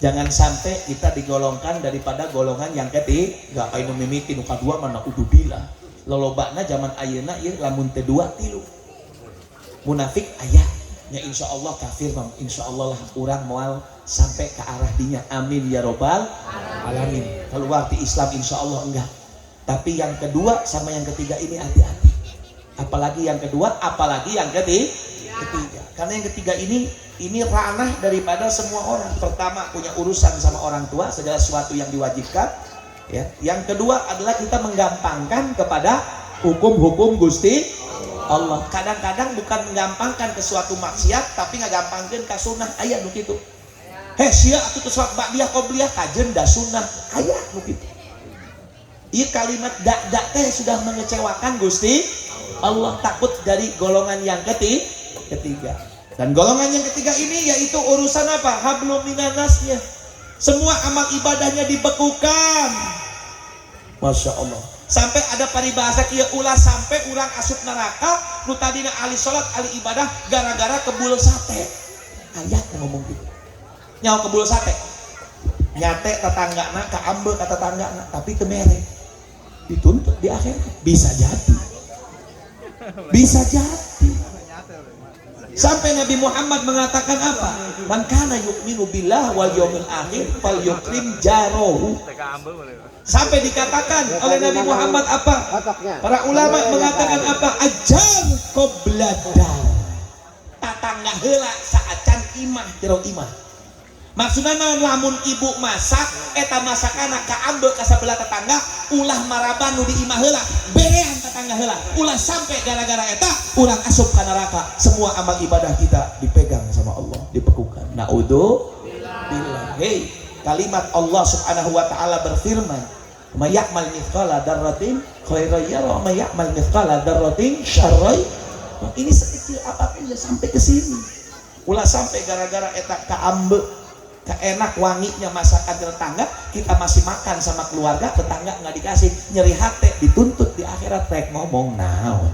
Jangan sampai kita digolongkan daripada golongan yang ketiga. Ainu mimiti nu kadua mana udubillah. Lolobana zaman ayeuna ieu lamun teu dua tilu. Munafik aya nya insyaallah kafir mah insyaallah lah urang moal sampai ke arah dinya. Amin ya robbal alamin. Keluar di Islam insyaallah enggak. Tapi yang kedua sama yang ketiga ini hati-hati. Apalagi yang kedua, apalagi yang ketiga. Karena yang ketiga ini ranah daripada semua orang. Pertama punya urusan sama orang tua, segala sesuatu yang diwajibkan. Ya. Yang kedua adalah kita menggampangkan kepada hukum-hukum Gusti Allah. Kadang-kadang bukan menggampangkan ke suatu maksiat, tapi ngagampangkeun ka sunnah aya nu kitu. Heh sia atuh teu salat ba'diyah qobliyah kajeun da sunnah aya nu kitu. Ieu kalimat dak teh sudah mengecewakan Gusti Allah, takut dari golongan yang ketiga. Dan golongan yang ketiga ini yaitu urusan apa? Hablum minan nasnya. Semua amal ibadahnya dibekukan. Masya Allah. Sampai ada paribahasa kieu ulah sampai urang asup neraka nu tadina ahli salat ahli ibadah gara-gara kebul sate. Ayat ngomong gitu. Nyawa kebul sate. Nyate tetanggana ka ambeul ka tetanggana tapi teu mere. Dituntut di akhirat. Bisa jadi. Sampai Nabi Muhammad mengatakan apa? Man kana yu'minu billah wal yawmil akhir falyukrim jarahu. Sampai dikatakan oleh Nabi Muhammad apa? Para ulama mengatakan apa? Ajar qobladar. Tatangga heula saacan imah jero imah. Maksudna naon lamun ibu masak eta masakana kaambeul ka sabelah tetangga ulah maraban nu di imah heula berean tetangga heula ulah sampai gara-gara eta urang asup ka neraka. Semua amal ibadah kita dipegang sama Allah, dibekukan. Naudzubillah. Hei, kalimat Allah Subhanahu wa taala berfirman, "May ya'mal mithqala dzarratin khairan yara wa may ya'mal mithqala dzarratin syarran." Ini sekecil apapun ya sampai ke sini. Ulah sampai gara-gara eta kaambeul keenak wanginya masakan tetangga kita masih makan sama keluarga, tetangga nggak dikasih, nyeri hati, dituntut di akhirat rek ngomong naon.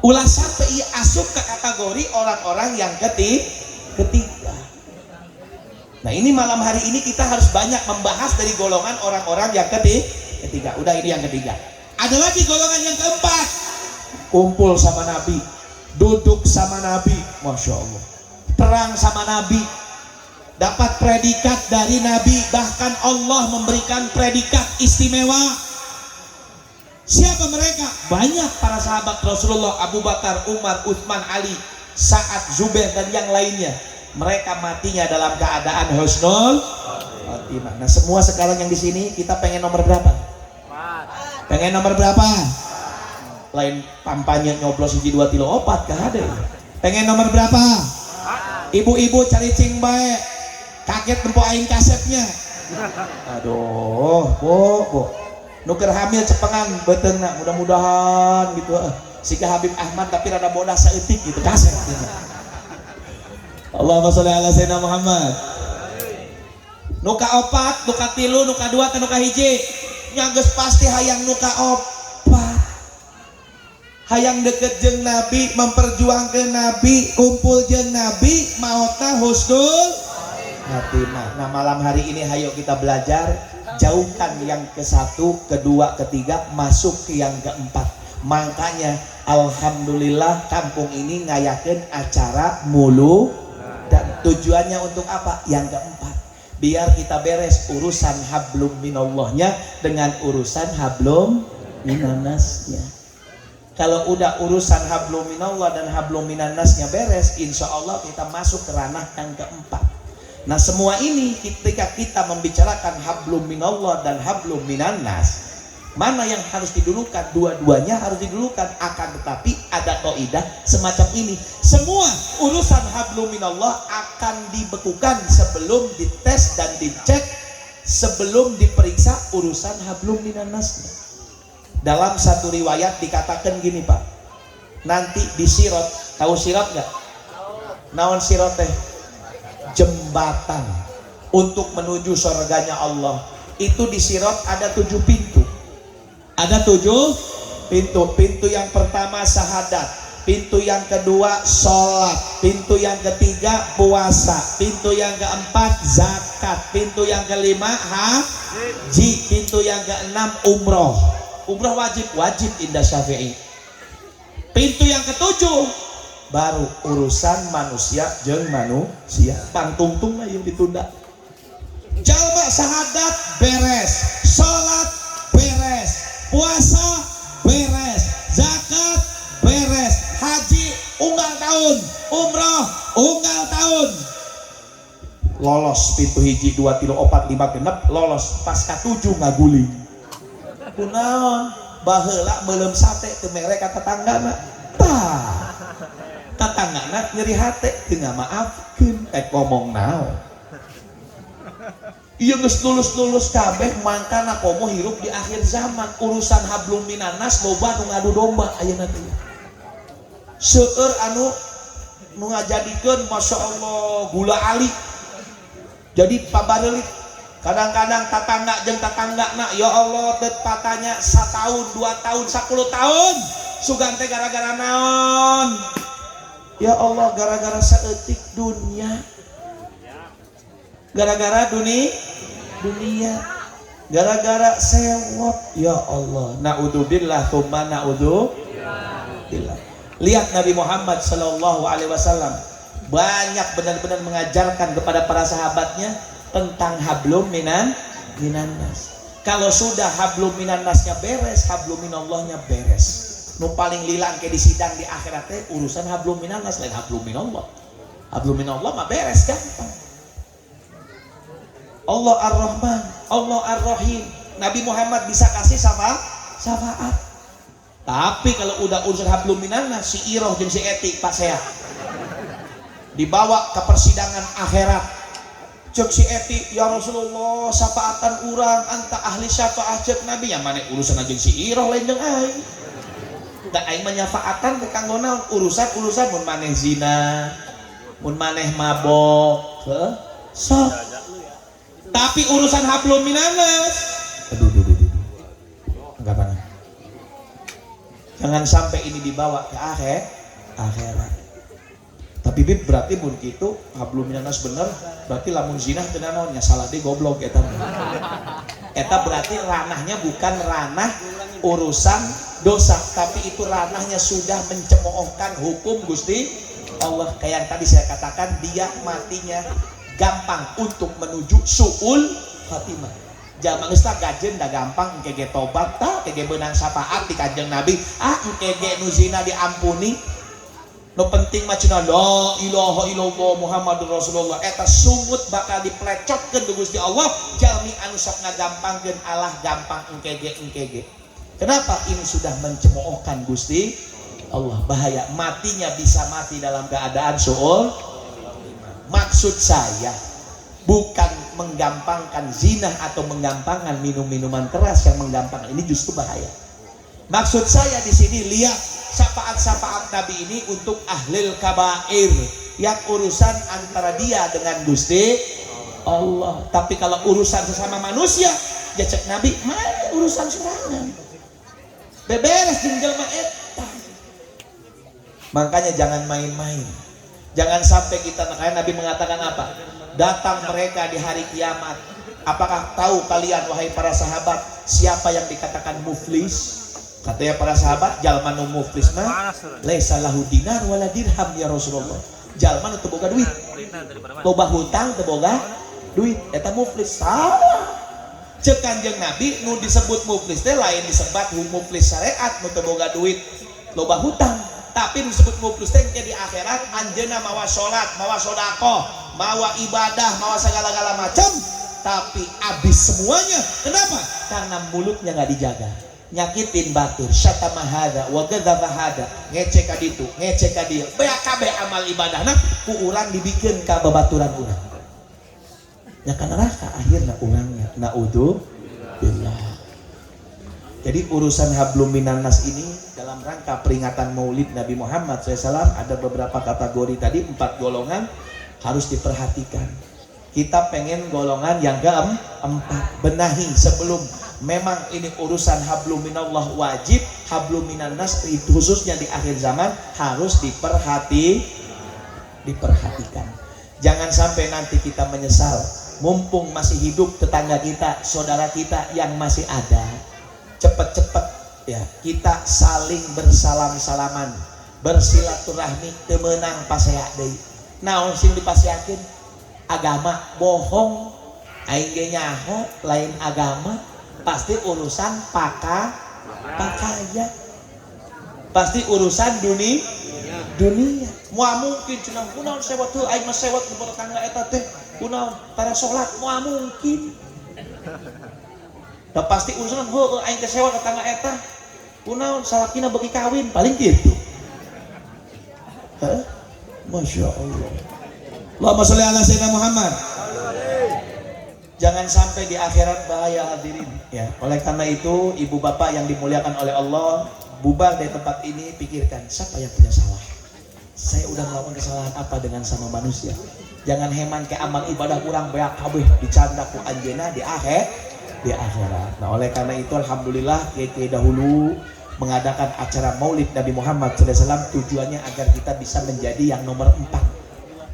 Ulah sampai ia asup ke kategori orang-orang yang ketiga. Nah ini malam hari ini kita harus banyak membahas dari golongan orang-orang yang ketiga. Udah ini yang ketiga. Ada lagi golongan yang keempat. Kumpul sama Nabi, duduk sama Nabi, Masya Allah. Perang sama Nabi, dapat predikat dari Nabi, bahkan Allah memberikan predikat istimewa. Siapa mereka? Banyak para sahabat Rasulullah, Abu Bakar, Umar, Utsman, Ali, Sa'ad, Zubair dan yang lainnya. Mereka matinya dalam keadaan husnul khotimah. Nah semua sekarang yang di sini kita pengen nomor berapa? Pengen nomor berapa? Lain kampanye nyoblos 1 2 3 4 kah ada? Pengen nomor berapa? Ibu-ibu cari cing bae, kaget tempo aing kasetnya. Aduh, bu, nuker hamil cepengan beteungna, mudah-mudahan gitu. Sika Habib Ahmad tapi rada bodas saeutik gitu kaset. Allahumma sholli ala sayyidina Muhammad. Nuka opat, nuka tilu, nuka dua, nuka hiji. Nya geus pasti hayang nuka opat. Hayang deket jeung Nabi, memperjuangkan Nabi, kumpul jeung Nabi, maotna husnul khotimah. Nah malam hari ini hayo kita belajar jauhkan yang ke-1, kedua, ketiga, masuk ke yang keempat. Makanya alhamdulillah kampung ini ngayakeun acara mulu dan tujuannya untuk apa? Yang keempat, biar kita beres urusan hablum minallahnya dengan urusan hablum minannasnya. Kalau udah urusan hablum minallah dan hablum minannasnya beres, insya Allah kita masuk ke ranah yang keempat. Nah semua ini ketika kita membicarakan hablum minallah dan hablum minannas, Mana yang harus didulukan? Dua-duanya harus didulukan. Akan tetapi ada kaidah semacam ini. Semua urusan hablum minallah akan dibekukan sebelum dites dan dicek, sebelum diperiksa urusan hablum minannasnya. Dalam satu riwayat dikatakan gini Pak, nanti di sirot, tahu sirot nggak? Naon sirot teh? Jembatan untuk menuju surganya Allah. Itu di sirot ada 7 pintu. Ada 7 pintu. Pintu yang pertama syahadat, pintu yang kedua sholat, pintu yang ketiga puasa, pintu yang keempat zakat, pintu yang kelima haji, pintu yang keenam umroh. Umroh wajib indah Syafi'i. Pintu yang ketujuh baru urusan manusia jeung manusia. Pantungtung lah yang ditunda. Jalma syahadat beres, sholat beres, puasa beres, zakat beres, haji unggal tahun, umroh unggal tahun. Lolos pintu hiji 2 3 4 5 genep lolos, pas ka-7 ngaguling. Kunaon? Baheula meulem sate teu mere ka tetanggana. Tah. Tetanggana nyeri hate teu ngamaafkeun, ngomong naon. Iya geus lulus kabeh mangkana komo hirup di akhir zaman. Urusan hablum minannas loba nu ngadu domba ayeuna teh. Seueur anu nu ngajadikeun masyaallah gula ali. Jadi pabareulit. Kadang-kadang tetangga jeung tetanggana ya Allah teu patanya 1 tahun, 2 tahun, 10 tahun. Sugan teh gara-gara naon? Ya Allah gara-gara saeutik dunia. Gara-gara dunia, gara-gara sewot. Ya Allah, naudzubillah tsumma naudzubillah. Lihat Nabi Muhammad sallallahu alaihi wasallam banyak benar-benar mengajarkan kepada para sahabatnya tentang hablum minannas. Kalau sudah hablum minannasnya beres, hablum minallahnya beres. Nu paling lilang ke di sidang di akhirat teh urusan hablum minannas lain hablum minallah. Hablum minallah mah beres gampang. Allah Ar-Rahman, Allah Ar-Rahim. Nabi Muhammad bisa kasih syafaat. Tapi kalau udah urusan hablum minannas, si Iroh jeung si Eti pas saya dibawa ke persidangan akhirat. Cek si Eti, ya Rasulullah, syafaatan urang anta ahli syafaat cek Nabi. Yang mana urusan aja si Iroh lain jeung aing. Da aing menyafaatan ke kanggo naon? Urusan mun maneh zina, mun maneh mabok, sok. Tapi urusan hablum minannas, aduh. Enggak pernah. Jangan sampai ini dibawa ke akhirat. Tapi bib berarti mun kitu hablum minannas bener, berarti lamun zina teu naonnya salah deui goblok eta. Eta berarti ranahnya bukan ranah urusan dosa, tapi itu ranahnya sudah mencemoohkan hukum Gusti Allah. Kayak yang tadi saya katakan, dia matinya gampang untuk menuju suul khatimah. Jaman geus tah gajeun da gampang engke tobat tah, engke beunang syafaat di Kanjeng Nabi, engke nu zina diampuni. No penting macuna la ilaha illallah Muhammadur Rasulullah. Eta sumut bakal diplecotkeun ku Gusti Allah. Jalmi anu sok ngagampangkeun Allah gampang engkege. Kenapa? Ini sudah mencemoohkan Gusti Allah. Bahaya, matinya bisa mati dalam keadaan suul. Maksud saya bukan menggampangkan zina atau menggampangkan minum-minuman keras yang menggampangkan, ini justru bahaya. Maksud saya di sini lihat syafaat-syafaat Nabi ini untuk ahlil kabair yang urusan antara dia dengan Gusti Allah. Tapi kalau urusan sesama manusia, ya cek Nabi, mana urusan serangan beberes jeung jelema eta. Makanya jangan main-main. Jangan sampai kita, makanya Nabi mengatakan apa? Datang mereka di hari kiamat. Apakah tahu kalian wahai para sahabat siapa yang dikatakan muflis? Katanya para sahabat, jalma nu muflis mah laisa lahu dinar wala dirham ya Rasulullah. Jalma nu teu boga duit. Loba hutang teu boga duit, eta muflis. Salah. Ceuk Kanjeng Nabi nu disebut muflis teh lain disebat muflis syariat nu teu boga duit, loba hutang. Tapi disebut muflis teh di akhirat anjeunna mawa salat, mawa sedekah, mawa ibadah, mawa segala-gala macam, tapi habis semuanya. Kenapa? Karena mulutnya nggak dijaga, nyakitin batur, syatamahada, wagadabahada, ngecek ka ditu, ngecek ka dieu, bea kabeh amal ibadahna ku urang dibikin ka babaturan urang. Nya ka neraka akhirna urangnya. Naudzubillah. Jadi urusan hablum minan nas ini dalam rangka peringatan Maulid Nabi Muhammad SAW ada beberapa kategori tadi, 4 golongan harus diperhatikan. Kita pengen golongan yang keempat, benahi sebelum memang ini urusan hablum minallah wajib, hablum minan nas itu khususnya di akhir zaman harus diperhatikan. Jangan sampai nanti kita menyesal, mumpung masih hidup tetangga kita, saudara kita yang masih ada, cepet-cepet ya kita saling bersalam-salaman, bersilaturahmi, temenang pasea deui. Naon sing dipasiakeun? Agama bohong, aing ge nyaho lain agama, pasti urusan pakaya, pasti urusan dunia. Moal mungkin cenah kunaon sewot teu aing mah sewot ke tetangga eta teh, kunaon tara salat moal mungkin. Da pasti urusan heueuh aing teh sewot tetangga eta, kunaon salakina beuki kawin, paling kitu. Heh, Masya Allah. Allahumma sholli ala sayyidina Muhammad. Jangan sampai di akhirat bahaya hadirin ya. Oleh karena itu ibu bapak yang dimuliakan oleh Allah, bubar dari tempat ini pikirkan siapa yang punya salah. Saya udah melakukan kesalahan apa dengan sama manusia. Jangan heman ke amal ibadah kurang beak kabeh dicanda ku anjeuna di akhirat. Nah oleh karena itu alhamdulillah kiai dahulu mengadakan acara Maulid Nabi Muhammad SAW tujuannya agar kita bisa menjadi yang nomor 4.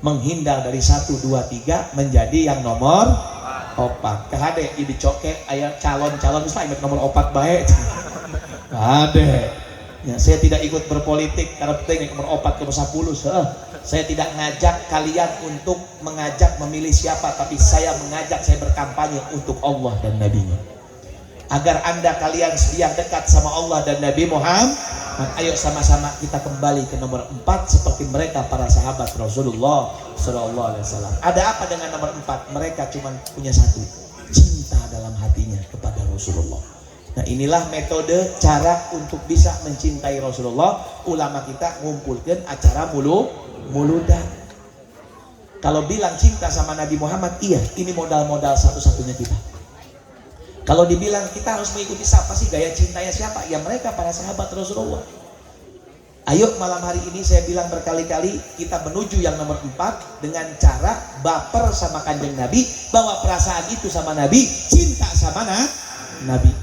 Menghindar dari 1, 2, 3 menjadi yang nomor 4. Kehade ini coket ayat calon-calon Islam nomor 4 baik. Kehade. Ya, saya tidak ikut berpolitik karena penting nomor 4 nomor 10. Saya tidak ngajak kalian untuk mengajak memilih siapa, tapi saya mengajak, saya berkampanye untuk Allah dan Nabi-Nya. Agar Anda kalian yang dekat sama Allah dan Nabi Muhammad, ayo sama-sama kita kembali ke nomor 4 seperti mereka para sahabat Rasulullah Sallallahu Alaihi Wasallam. Ada apa dengan nomor 4? Mereka cuma punya satu, cinta dalam hatinya kepada Rasulullah. Nah inilah metode cara untuk bisa mencintai Rasulullah. Ulama kita ngumpulkan acara muludan. Kalau bilang cinta sama Nabi Muhammad, iya, ini modal-modal satu-satunya kita. Kalau dibilang kita harus mengikuti siapa sih, gaya cintanya siapa? Ya mereka para sahabat Rasulullah. Ayo malam hari ini saya bilang berkali-kali, kita menuju yang nomor 4 dengan cara baper sama kanjeng Nabi, bawa perasaan itu sama Nabi, cinta sama Nabi.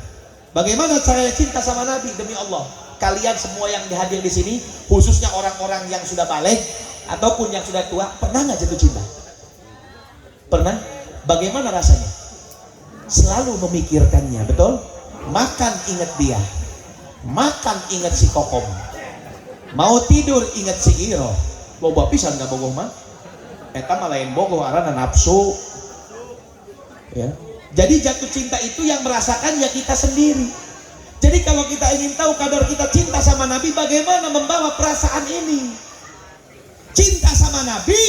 Bagaimana caranya cinta sama Nabi? Demi Allah, kalian semua yang hadir di sini, khususnya orang-orang yang sudah balik ataupun yang sudah tua, pernah nggak jatuh cinta? Pernah? Bagaimana rasanya? Selalu memikirkannya, betul? Makan ingat dia, makan ingat si kokom, mau tidur ingat si iro. Loba pisan nggak bogoh mah? Eta mah lain bogoh, arana nafsu. Ya. Jadi jatuh cinta itu yang merasakan ya kita sendiri. Jadi kalau kita ingin tahu kadar kita cinta sama Nabi, bagaimana membawa perasaan ini? Cinta sama Nabi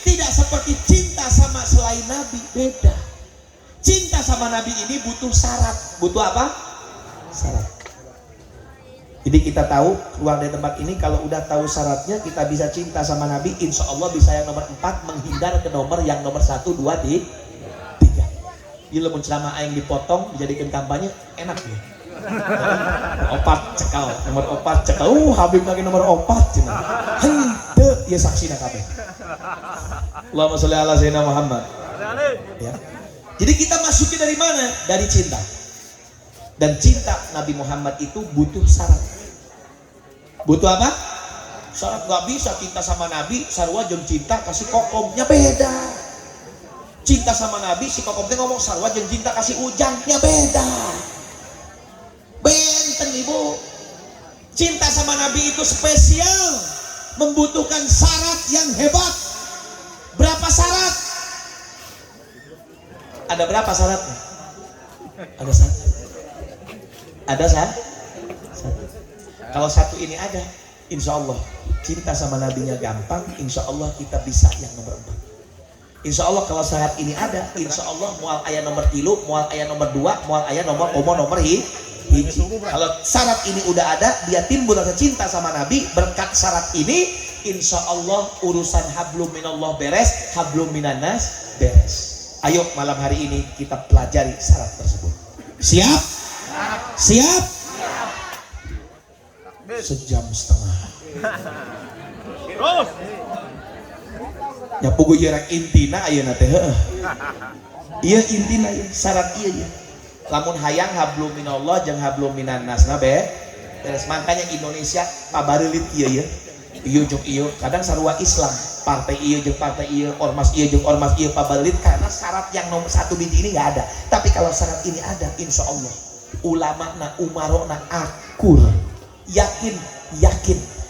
tidak seperti cinta sama selain Nabi, beda. Cinta sama Nabi ini butuh syarat. Butuh apa? Syarat. Jadi kita tahu keluar dari tempat ini, kalau udah tahu syaratnya kita bisa cinta sama Nabi, insya Allah bisa yang nomor 4, menghindar ke nomor yang nomor 1, 2, 3. Ini lemun ceramah aing dipotong dijadikan kampanye enak ya. Opat cekal, nomor 4 cekal. Habib lagi nomor 4 cina. Hente ya saksina kabeh. Allahumma sholli ala sayyidina Muhammad. Ya. Jadi kita masuknya dari mana? Dari cinta. Dan cinta Nabi Muhammad itu butuh syarat. Butuh apa? Syarat. Gak bisa cinta sama Nabi sarua jeung cinta kasih kokomnya beda. Cinta sama Nabi si kokomnya ngomong sarua jeung cinta kasih ujangnya beda. Benten ibu. Cinta sama Nabi itu spesial, membutuhkan syarat yang hebat. Berapa syarat? Ada berapa syaratnya? Ada satu. Ada satu. Kalau satu ini ada, insya Allah cinta sama Nabinya gampang. Insya Allah kita bisa yang nomor 4. Insya Allah kalau syarat ini ada, insya Allah mual ayat nomor 3, mual ayat nomor 2, mual ayat nomor hiji. Kalau syarat ini udah ada, dia timbul rasa cinta sama Nabi. Berkat syarat ini, insya Allah urusan hablum minallah beres, hablum minanas beres. Ayo malam hari ini kita pelajari syarat tersebut. Siap? Siap? Sejam setengah. Ya pugu jarak intina ayeuna teh heuh. Ieu intina ieu syarat ieu ya. Lamun hayang hablum minallah jeung hablum minannas na beres. Makanya Indonesia pabareulit ieu ya. Ieu jeung ieu kadang sarua Islam, partai ieu jeung partai ieu, ormas ieu jeung ormas ieu pabareulit karena syarat yang nomor 1 biji ini enggak ada. Tapi kalau syarat ini ada, insya Allah ulamana umarona akur. Yakin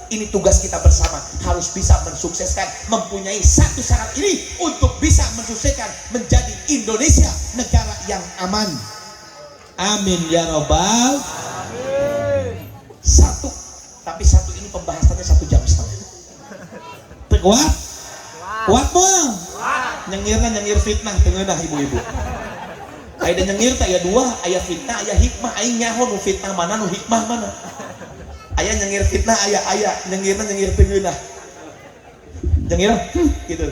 ini tugas kita bersama, harus bisa mensukseskan, mempunyai satu syarat ini untuk bisa mensukseskan menjadi Indonesia negara yang aman. Amin ya robbal. Satu, tapi satu ini pembahasannya 1 jam setengah. Kuat? Kuat bang? Nyengir fitnah tengenah ibu-ibu. Aya nyengir teh aya 2, aya fitnah, aya hikmah. Aing nyaho nu fitnah mana, nu hikmah mana? Ayah nyengir fitnah, ayah nyengir tengeunah. Nyengir gitu.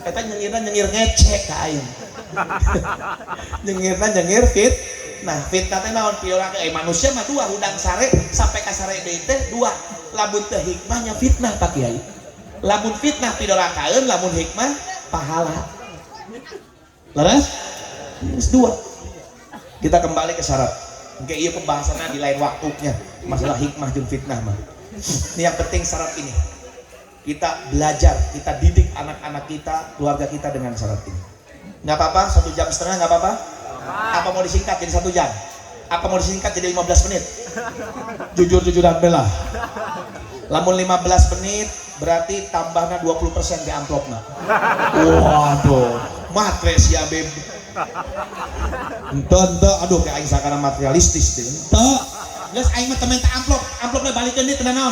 Eta nyengir ngecek ka aing. Nyengir fitnah. Fitnah teh naon piurang manusia mah 2, hudang sare sampai ka sare deui teh 2. Lamun teh hikmahnya fitnah Pak Kiai. Lamun fitnah pidorakaeun, lamun hikmah pahala. Leres? Geus 2. Kita kembali ke syarat. Oke, iya pembahasannya di lain waktunya masalah hikmah dan fitnah mah. Ini yang penting syarat ini. Kita belajar, kita didik anak-anak kita, keluarga kita dengan syarat ini. Nggak apa-apa, 1 jam setengah nggak apa-apa. Apa mau disingkat jadi 1 jam? Apa mau disingkat jadi 15 menit? Jujur-jujuran belah. Lamun 15 menit berarti tambahnya 20% di amplopnya. Waduh, matre si Abib. Ente, aduh kayak aing sakana materialistis teh. Ente, geus aing mah teu minta amplopnya balikeun deui teu naon.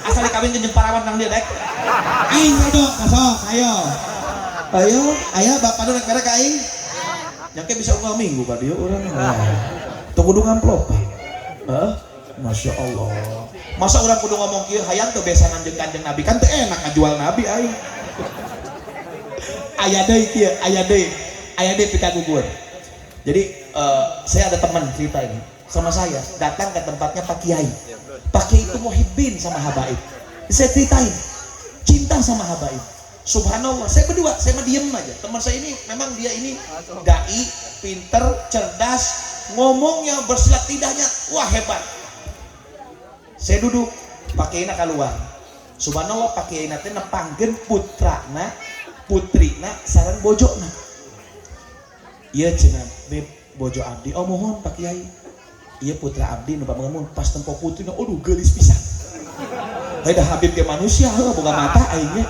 Asal dikawinkeun jeung parawan nang dieu dek. Aing aduh, kasok, ayo. Aya bapak rek mere ka aing. Nyangke bisa unggal minggu ka dieu urang. Teu kudu amplop. Masya Allah. Masa urang kudu ngomong kieu hayang teu besanan jeung Kanjeng Nabi, kan teu enak ngajual Nabi aing. Aya deui kieu, aya deui pika gugur. Jadi saya ada teman cerita ini sama saya, datang ke tempatnya Pak Kiai. Pak Kiai itu muhibbin sama habaib. Saya ceritain cinta sama habaib. Subhanallah, saya berdua, saya mah diem aja. Teman saya ini memang dia ini dai, pinter, cerdas, ngomongnya bersilat lidahnya, wah hebat. Saya duduk, Pak Kiai keluar. Subhanallah, Pak Kiai teh nepangkeun putrana, putrina sareng bojona. Iya cenah, beb bojo abdi. Oh mohon Pak Kiai. Iya putra abdi nu pamangun pas tempo putrina, aduh geulis pisan. Haida Habib ge manusia heuh boga mata aing ge.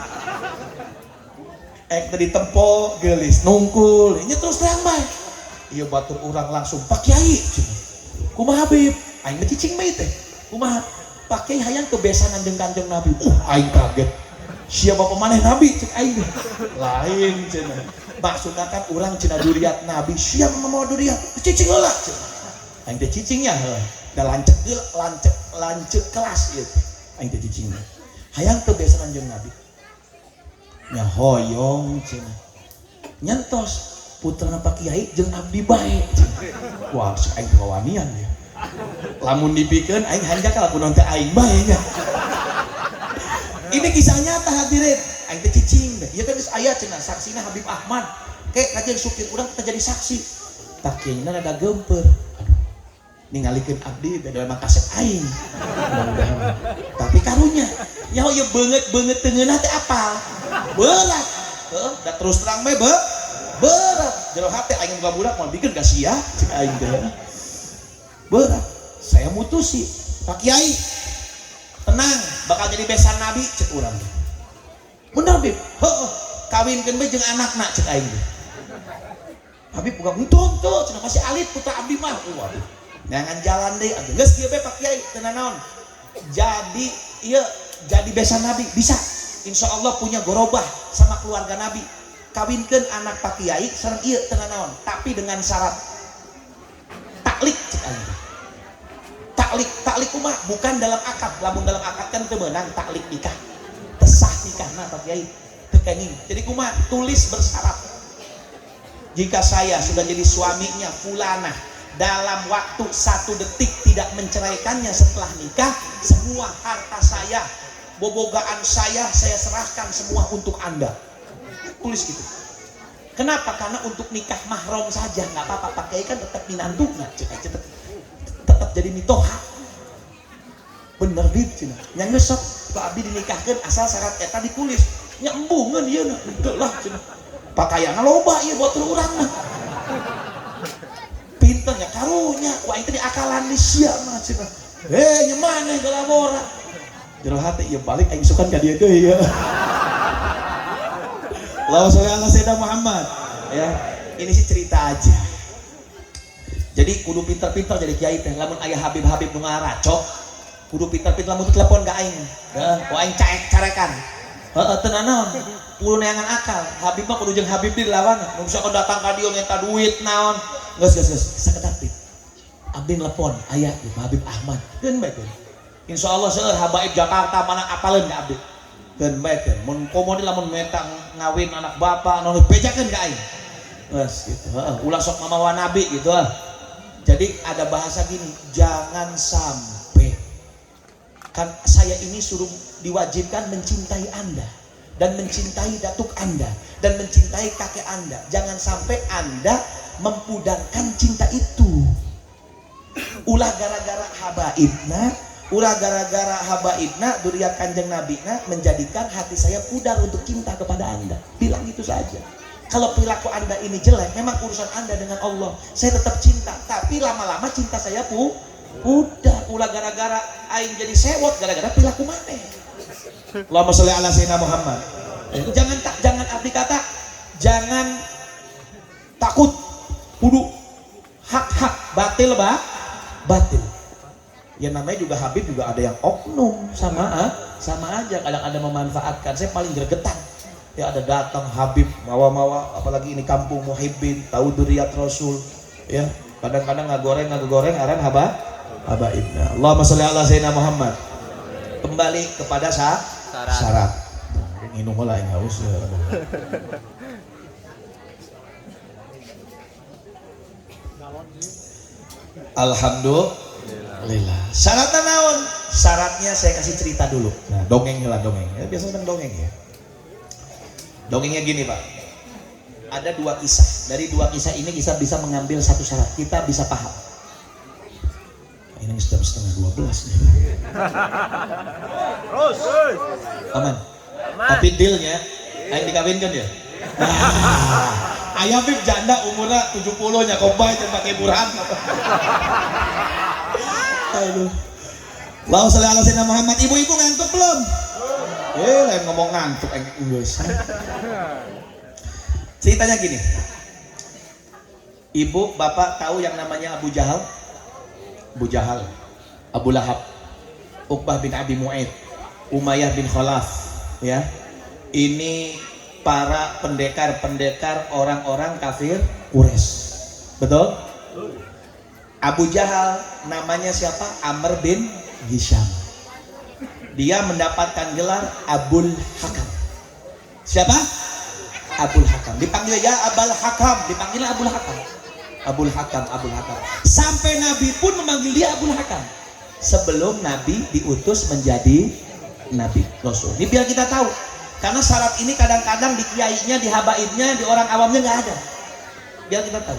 Tadi tempo geulis nungkul, nya terus terang bae. Iya batur urang langsung Pak Kiai cenah. Kumaha Habib? Aing mah cicing bae teh. Kumaha? Pak Kiai hayang kebesanan jeung Kanjeng Nabi. Aing kaget. Siapa pemaneh Nabi cek aing lain cenah. Maksudna kan urang cenah duriat Nabi, siapa mau duriat? Cicing heula cenah. Aing teh cicingnya heuh. Da lancet kelas ieu teh. Aing teh cicingnya. Hayang teu besanan jeung Nabi. Nya hoyong cenah. Nyentos putrana Pak Kiai jeung abdi bae cenah. Wah, sok aing kawanian ya. Lamun dipikeun aing hanjak lamun teh aing bae nya. Ini kisah nyata hadirin. Aing teh cicing deh. Ieu kan geus aya cenah saksina Habib Ahmad. Kayak kajian supir urang kita jadi saksi. Tak kayaknya ada gemper. Aduh. Ningalikeun abdi dalam kaset aing. Mudah-mudahan. Tapi karunya nya ieu beungeut teungeunah teh apal. Berat. Heuh, da terus terang mah berat. Jero hate aing boga budak moal bikin gak sia cek aing teh. Berat. Saya mutusi, Pak Kiai. Tenang, bakal jadi besan Nabi cek urang. Bener Bib, heuh, kawinkeun bae jeung anakna cek aing. Habib buka tonton, cenah masih alit putra abdi mah. Waduh. Neangan jalan deui, geus kieu bae Pak Kiai teu naon. Jadi ieu jadi besan Nabi bisa. Insya Allah punya gorobah sama keluarga Nabi. kawinkeun anak Pak Kiai sareng ieu teu naon, tapi dengan syarat taklik cek aing. Taklik kumaha? Bukan dalam akad. Lamun dalam akad kan teu meunang taklik nikah. Teu sah nikahna Pak Kiai. Teu kenging. Jadi kumaha? Tulis bersyarat. Jika saya sudah jadi suaminya fulanah dalam waktu 1 detik tidak menceraikannya setelah nikah, semua harta saya, bobogaan saya serahkan semua untuk Anda. Tulis gitu. Kenapa? Karena untuk nikah mahram saja nggak apa-apa. Pakai kan tetap minantu, tetap jadi mitoha. Bener dit cina. Yang ngesok Pak Abdi dinikahkan asal syarat eta ditulis. Nyambungan ieu na, henteu lah cina. Pakaianna loba ieu buat urang mah. Pinternya karunya, wah itu diakalan di sia mah cina. Nyemane gelabora. Jero hati ieu balik aing sukan ka dieu deui ya. Allahumma sholli ala sayyidina Muhammad. Ya, ini sih cerita aja. Jadi kudu pinter-pinter jadi kiai teh. Lamun aya Habib-habib nu ngaracok, kudu pinter-pinter lamun telepon ka aing. Heuh, ku aing carekan. Heeh, teu naon. Kudu neangan akal. Habib mah kudu jeung Habib di lawan. Nu bisa datang ka dieu ngenta duit naon. Geus. Sakedak teh. Abdi telepon aya Habib Ahmad. Keun bae keun. Insyaallah seueur habaib Jakarta mana apaleun ka Abdi. Keun bae keun. Mun komo lamun minta ngawin anak bapak nu bejakeun ka aing. Geus gitu. Heeh, ulah sok mamawa nabi gitu ah. Jadi ada bahasa gini, jangan sampai kan saya ini suruh diwajibkan mencintai Anda dan mencintai datuk Anda dan mencintai kakek Anda. Jangan sampai Anda mempudarkan cinta itu. Ulah gara-gara habaibna duriya kanjeng nabina menjadikan hati saya pudar untuk cinta kepada Anda. Bilang itu saja. Kalau perilaku Anda ini jelek, memang urusan Anda dengan Allah. Saya tetap cinta, tapi lama-lama cinta saya udah ulah gara-gara aing jadi sewot gara-gara perilaku maneh. Allahumma sholli ala sayyidina Muhammad. Jangan arti kata jangan takut, kudu hak batil ya namanya juga Habib juga ada yang oknum sama aja kadang ada memanfaatkan. Saya paling gregetan ya ada datang Habib mawa apalagi ini kampung muhibbin tahu duriyat Rasul ya kadang-kadang ngagoreng aran habaibna. Allahumma sholli ala sayyidina Muhammad. Kembali kepada syarat. Minum lah yang haus ya. Alhamdulillah. Syaratnya naon? Syaratnya saya kasih cerita dulu. Nah, dongeng. Ya, biasa tentang dongeng ya. Dongengnya gini Pak. Ada 2 kisah. Dari 2 kisah ini kita bisa mengambil satu syarat. Kita bisa paham. Ini sudah setengah 12 nih. Terus. Aman. Tapi dealnya, aing dikawinkan ya. Ayah Bib janda umurnya 70 nya kobay dan pakai burhan. Aduh. Allahumma sholli ala sayyidina Muhammad. Ibu-ibu ngantuk belum? Lain ngomong ngantuk Inggris. Ceritanya gini. Ibu, bapak tahu yang namanya Abu Jahal? Abu Lahab, Uqbah bin Abi Mu'aid, Umayyah bin Khalaf, ya. Ini para pendekar orang-orang kafir Quraisy. Betul? Abu Jahal namanya siapa? Amr bin Hisham. Dia mendapatkan gelar Abul Hakam. Siapa? Abul Hakam. Dipanggil ya Abul Hakam, dipanggil Abul Hakam. Abul Hakam. Sampai Nabi pun memanggil dia Abul Hakam. Sebelum Nabi diutus menjadi Nabi Rasul. Ini biar kita tahu. Karena syarat ini kadang-kadang di kiainya, di habaibnya, di orang awamnya nggak ada. Biar kita tahu.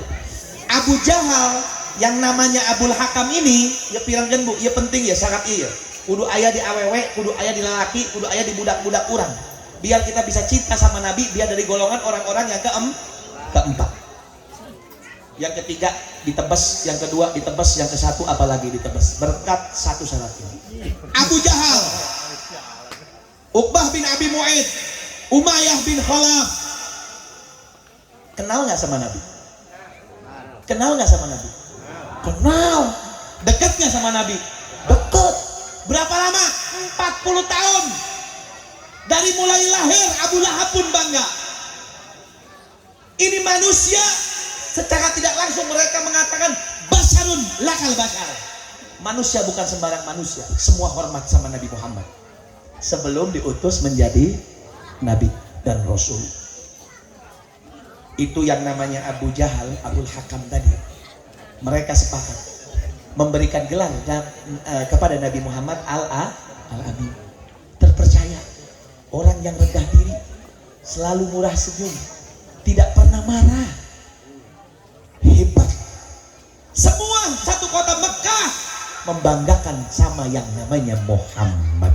Abu Jahal yang namanya Abul Hakam ini, ya pirangkeun Bu, ya penting ya syarat ieu. Kudu aya di awewe, kudu aya di lalaki, kudu aya di budak-budak urang. Biar kita bisa cinta sama Nabi, biar dari golongan orang-orang yang keempat. Yang ketiga ditebas, yang kedua ditebas, yang ke-1 apalagi ditebas. Berkat satu syarat ini. Abu Jahal, Uqbah bin Abi Mu'aid, Umayyah bin Khalaf. Kenal nggak sama Nabi? Kenal. Dekatnya sama Nabi? Dekat. Berapa lama? 40 tahun. Dari mulai lahir Abu Lahab pun bangga. Ini manusia, secara tidak langsung mereka mengatakan basarun lakal basar. Manusia bukan sembarang manusia. Semua hormat sama Nabi Muhammad sebelum diutus menjadi Nabi dan Rasul. Itu yang namanya Abu Jahal, Abul Hakam tadi. Mereka sepakat memberikan gelar kepada Nabi Muhammad Al-Amin. Terpercaya, orang yang rendah diri, selalu murah senyum, tidak pernah marah, hebat. Semua satu kota Mekah membanggakan sama yang namanya Muhammad.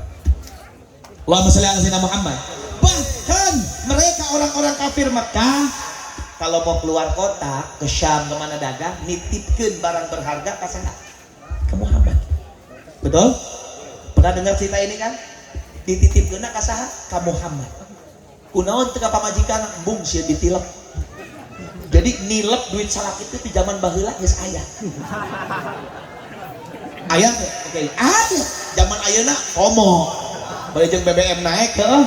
Allahumma sholli ala sayyidina Muhammad. Bahkan mereka orang-orang kafir Mekah kalau mau keluar kota ke Syam kemana dagang, nitipkeun barang berharga ke sana, ke Muhammad. Betul? Pernah dengar cerita ini kan? Dititipkeun ka saha? Ka Muhammad. Kunaon teu ka pamajikan embung sieun ditilep. Jadi nilep duit salak itu di zaman baheula geus aya. Aya teh, oke. Ada. Zaman ayeuna komo. Bari jeung BBM naik heuh.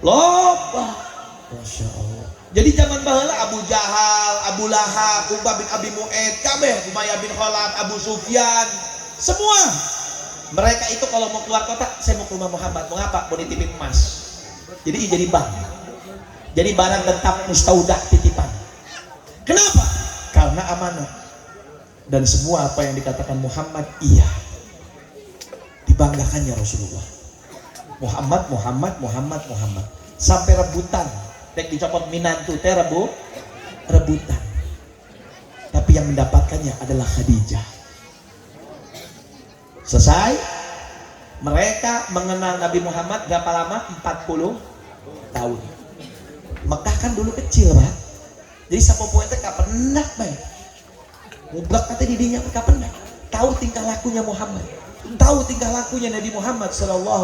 Loba. Masya Allah. Jadi zaman baheula Abu Jahal, Abu Lahab, Uqbah bin Abi Mu'aid, kabeh Umayyah bin Khalaf, Abu Sufyan, semua mereka itu kalau mau keluar kota, saya mau ke rumah Muhammad. Mau ngapa? Mau nitipin emas. Jadi bank. Jadi barang tetap mustaudah titipan. Kenapa? Karena amanah. Dan semua apa yang dikatakan Muhammad iya. Dibanggakannya Rasulullah. Muhammad. Sampai rebutan. Tek dicopot minantu teh rebutan. Tapi yang mendapatkannya adalah Khadijah. Selesai. Mereka mengenal Nabi Muhammad berapa lama? 40 tahun. Mekah kan dulu kecil, Pak. Jadi sapopoe teh kapendak bae. Mublak kata didinya kapendak. Tahu tingkah lakunya Muhammad. Tahu tingkah lakunya Nabi Muhammad sallallahu